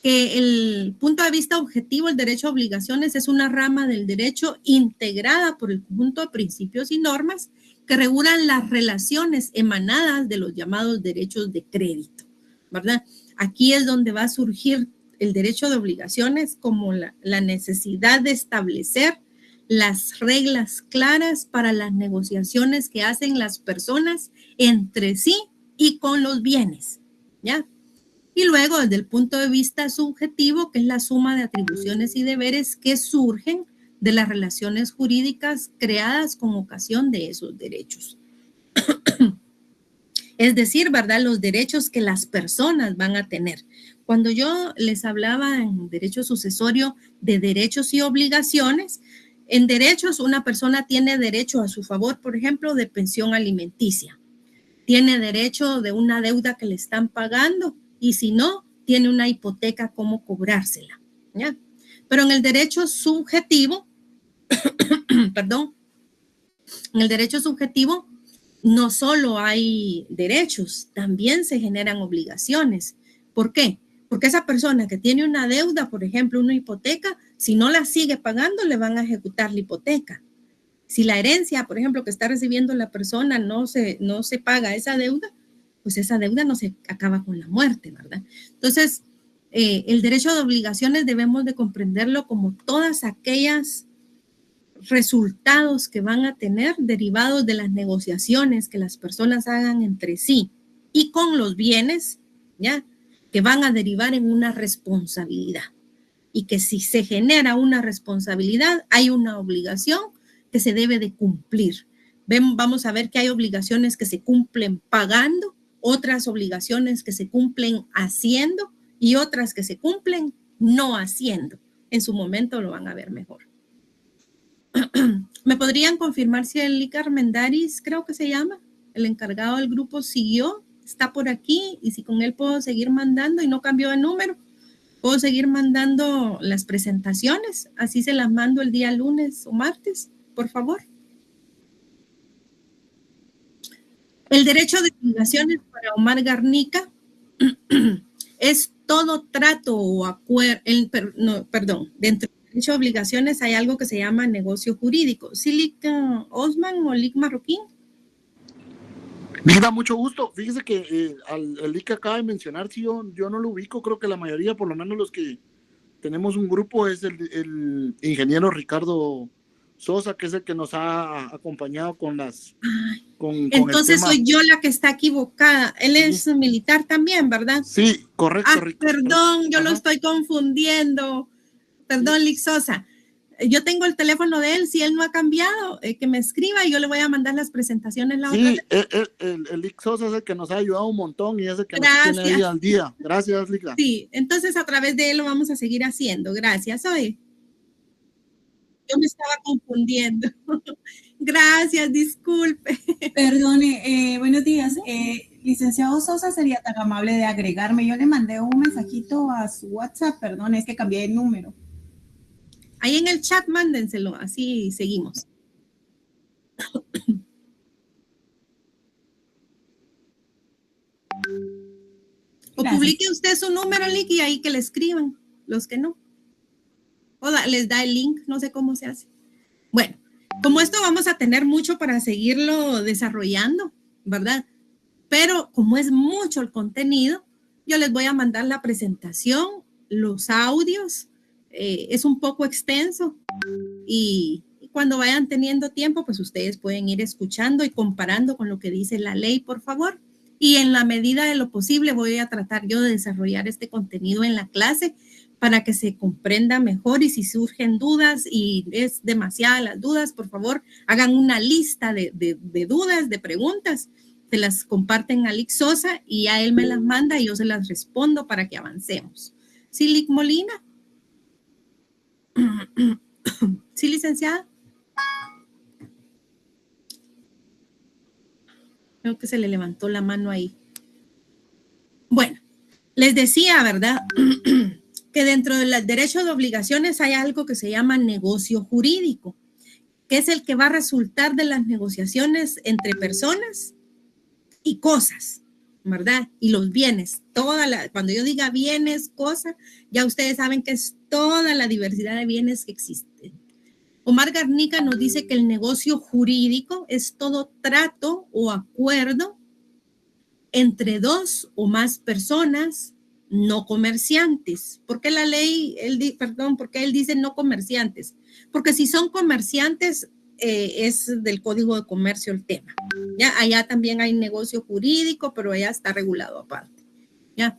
que el punto de vista objetivo, el derecho a obligaciones, es una rama del derecho integrada por el conjunto de principios y normas que regulan las relaciones emanadas de los llamados derechos de crédito, ¿verdad? Aquí es donde va a surgir el derecho de obligaciones como la necesidad de establecer las reglas claras para las negociaciones que hacen las personas entre sí y con los bienes, ¿ya? Y luego, desde el punto de vista subjetivo, que es la suma de atribuciones y deberes que surgen de las relaciones jurídicas creadas con ocasión de esos derechos. Es decir, ¿verdad? Los derechos que las personas van a tener. Cuando yo les hablaba en derecho sucesorio de derechos y obligaciones, en derechos una persona tiene derecho a su favor, por ejemplo, de pensión alimenticia. Tiene derecho de una deuda que le están pagando y si no, tiene una hipoteca, cómo cobrársela, ¿ya? Pero en el derecho subjetivo, perdón, en el derecho subjetivo no solo hay derechos, también se generan obligaciones. ¿Por qué? Porque esa persona que tiene una deuda, por ejemplo, una hipoteca, si no la sigue pagando, le van a ejecutar la hipoteca. Si la herencia, por ejemplo, que está recibiendo la persona no se paga esa deuda, pues esa deuda no se acaba con la muerte, ¿verdad? Entonces, el derecho de obligaciones debemos de comprenderlo como todas aquellas resultados que van a tener derivados de las negociaciones que las personas hagan entre sí y con los bienes, ¿ya? Que van a derivar en una responsabilidad. Y que si se genera una responsabilidad, hay una obligación que se debe de cumplir. Vamos a ver que hay obligaciones que se cumplen pagando, otras obligaciones que se cumplen haciendo y otras que se cumplen no haciendo. En su momento lo van a ver mejor. ¿Me podrían confirmar si el Lic Armendáriz, creo que se llama, el encargado del grupo, siguió? Está por aquí y si con él puedo seguir mandando y no cambió de número, puedo seguir mandando las presentaciones, así se las mando el día lunes o martes, por favor. El derecho de obligaciones para Omar Garnica es todo trato o acuerdo, dentro del derecho de obligaciones hay algo que se llama negocio jurídico. ¿Sí, Lic Osman o Lic Marroquín? Mira, mucho gusto. Fíjese que el Lic que acaba de mencionar, sí, yo no lo ubico, creo que la mayoría, por lo menos los que tenemos un grupo, es el ingeniero Ricardo Sosa, que es el que nos ha acompañado con las... Entonces soy yo la que está equivocada. Él es militar también, ¿verdad? Sí, correcto. Perdón, yo lo estoy confundiendo. Perdón, Lic Sosa. Yo tengo el teléfono de él, si él no ha cambiado, que me escriba y yo le voy a mandar las presentaciones. Sí, el Lic Sosa es el que nos ha ayudado un montón y es el que nos tiene ahí al día. Gracias, Lic. Sí, entonces a través de él lo vamos a seguir haciendo. Gracias, hoy. Yo me estaba confundiendo. Gracias, disculpe. Perdone, buenos días. Licenciado Sosa, ¿sería tan amable de agregarme? Yo le mandé un mensajito a su WhatsApp, perdón, es que cambié el número. Ahí en el chat mándenselo, así seguimos. O publique usted su número, Lic, y ahí que le escriban, los que no. O les da el link, no sé cómo se hace. Bueno, Como esto vamos a tener mucho para seguirlo desarrollando, ¿verdad? Pero como es mucho el contenido, yo les voy a mandar la presentación, los audios, es un poco extenso y cuando vayan teniendo tiempo, pues ustedes pueden ir escuchando y comparando con lo que dice la ley, por favor. Y en la medida de lo posible voy a tratar yo de desarrollar este contenido en la clase para que se comprenda mejor, y si surgen dudas y es demasiadas las dudas, por favor, hagan una lista de dudas, de preguntas, se las comparten a Lic Sosa y a él me las manda y yo se las respondo para que avancemos. ¿Sí, Lic Molina? ¿Sí, licenciada? Creo que se le levantó la mano ahí. Bueno, les decía, ¿verdad? Que dentro del derecho de obligaciones hay algo que se llama negocio jurídico, que es el que va a resultar de las negociaciones entre personas y cosas, ¿verdad? Y los bienes, cuando yo diga bienes, cosas, ya ustedes saben que es toda la diversidad de bienes que existen. Omar Garnica nos dice que el negocio jurídico es todo trato o acuerdo entre dos o más personas no comerciantes. ¿Por qué la ley, por qué él dice no comerciantes? Porque si son comerciantes, es del Código de Comercio el tema. ¿Ya? Allá también hay negocio jurídico, pero allá está regulado aparte. ¿Ya?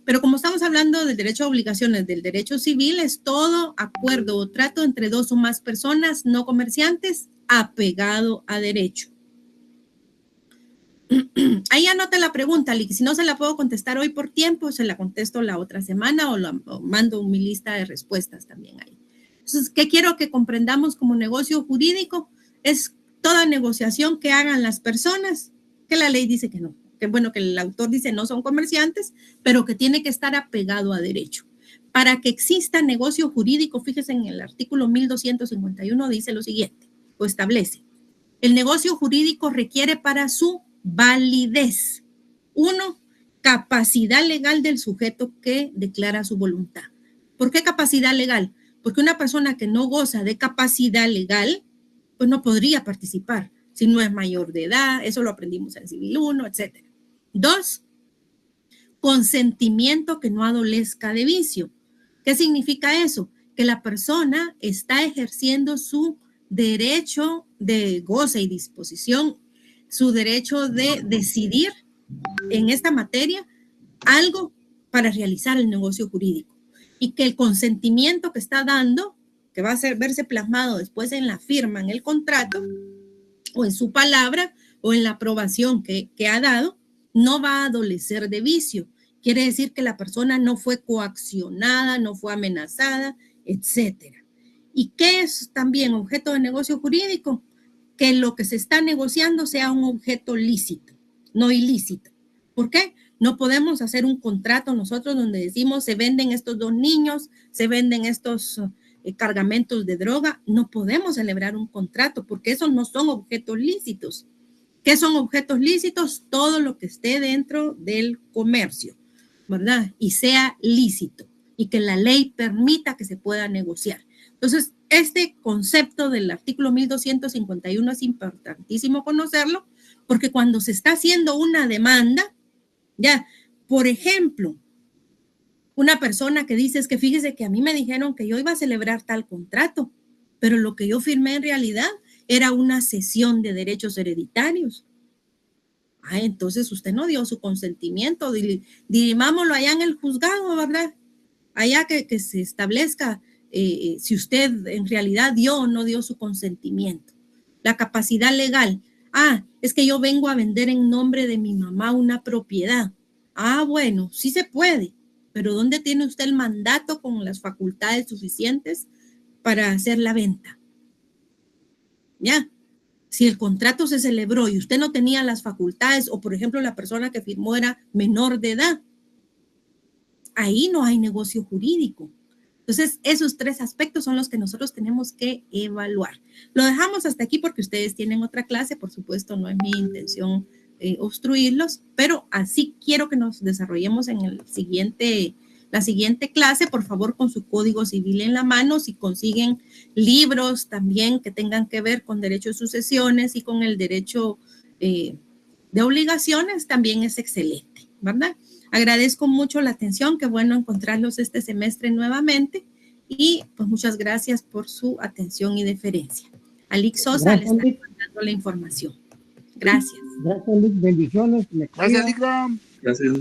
Pero como estamos hablando del derecho a obligaciones, del derecho civil, es todo acuerdo o trato entre dos o más personas no comerciantes apegado a derecho. Ahí anota la pregunta, Lic. Si no se la puedo contestar hoy por tiempo, se la contesto la otra semana o mando mi lista de respuestas también ahí. Entonces, ¿qué quiero que comprendamos como negocio jurídico? Es toda negociación que hagan las personas, que la ley dice que no, que bueno, que el autor dice no son comerciantes, pero que tiene que estar apegado a derecho. Para que exista negocio jurídico, fíjense en el artículo 1251 dice lo siguiente, o establece, el negocio jurídico requiere para su validez, 1, capacidad legal del sujeto que declara su voluntad. ¿Por qué capacidad legal? Porque una persona que no goza de capacidad legal, pues no podría participar si no es mayor de edad, eso lo aprendimos en Civil 1, etc. 2, consentimiento que no adolezca de vicio. ¿Qué significa eso? Que la persona está ejerciendo su derecho de goce y disposición, su derecho de decidir en esta materia algo para realizar el negocio jurídico, y que el consentimiento que está dando, que va a verse plasmado después en la firma, en el contrato, o en su palabra, o en la aprobación que ha dado, no va a adolecer de vicio. Quiere decir que la persona no fue coaccionada, no fue amenazada, etcétera. ¿Y qué es también objeto de negocio jurídico? Que lo que se está negociando sea un objeto lícito, no ilícito. ¿Por qué? No podemos hacer un contrato nosotros donde decimos se venden estos 2 niños, se venden estos cargamentos de droga. No podemos celebrar un contrato porque esos no son objetos lícitos. ¿Qué son objetos lícitos? Todo lo que esté dentro del comercio, ¿verdad? Y sea lícito y que la ley permita que se pueda negociar. Entonces, este concepto del artículo 1251 es importantísimo conocerlo, porque cuando se está haciendo una demanda, ya, por ejemplo, una persona que dice, es que fíjese que a mí me dijeron que yo iba a celebrar tal contrato, pero lo que yo firmé en realidad era una cesión de derechos hereditarios. Entonces usted no dio su consentimiento, dirimámoslo allá en el juzgado, ¿verdad? Allá que se establezca si usted en realidad dio o no dio su consentimiento. La capacidad legal. Es que yo vengo a vender en nombre de mi mamá una propiedad. Bueno, sí se puede, pero ¿dónde tiene usted el mandato con las facultades suficientes para hacer la venta? ¿Ya? Si el contrato se celebró y usted no tenía las facultades, o por ejemplo la persona que firmó era menor de edad, ahí no hay negocio jurídico. Entonces, esos 3 aspectos son los que nosotros tenemos que evaluar. Lo dejamos hasta aquí porque ustedes tienen otra clase, por supuesto, no es mi intención obstruirlos, pero así quiero que nos desarrollemos en la la siguiente clase, por favor, con su código civil en la mano. Si consiguen libros también que tengan que ver con derecho de sucesiones y con el derecho de obligaciones, también es excelente, ¿verdad? Agradezco mucho la atención, qué bueno encontrarlos este semestre nuevamente y pues muchas gracias por su atención y deferencia. Alix Sosa le está mandando la información. Gracias. Gracias, Lick. Bendiciones. Gracias, Lick. Gracias.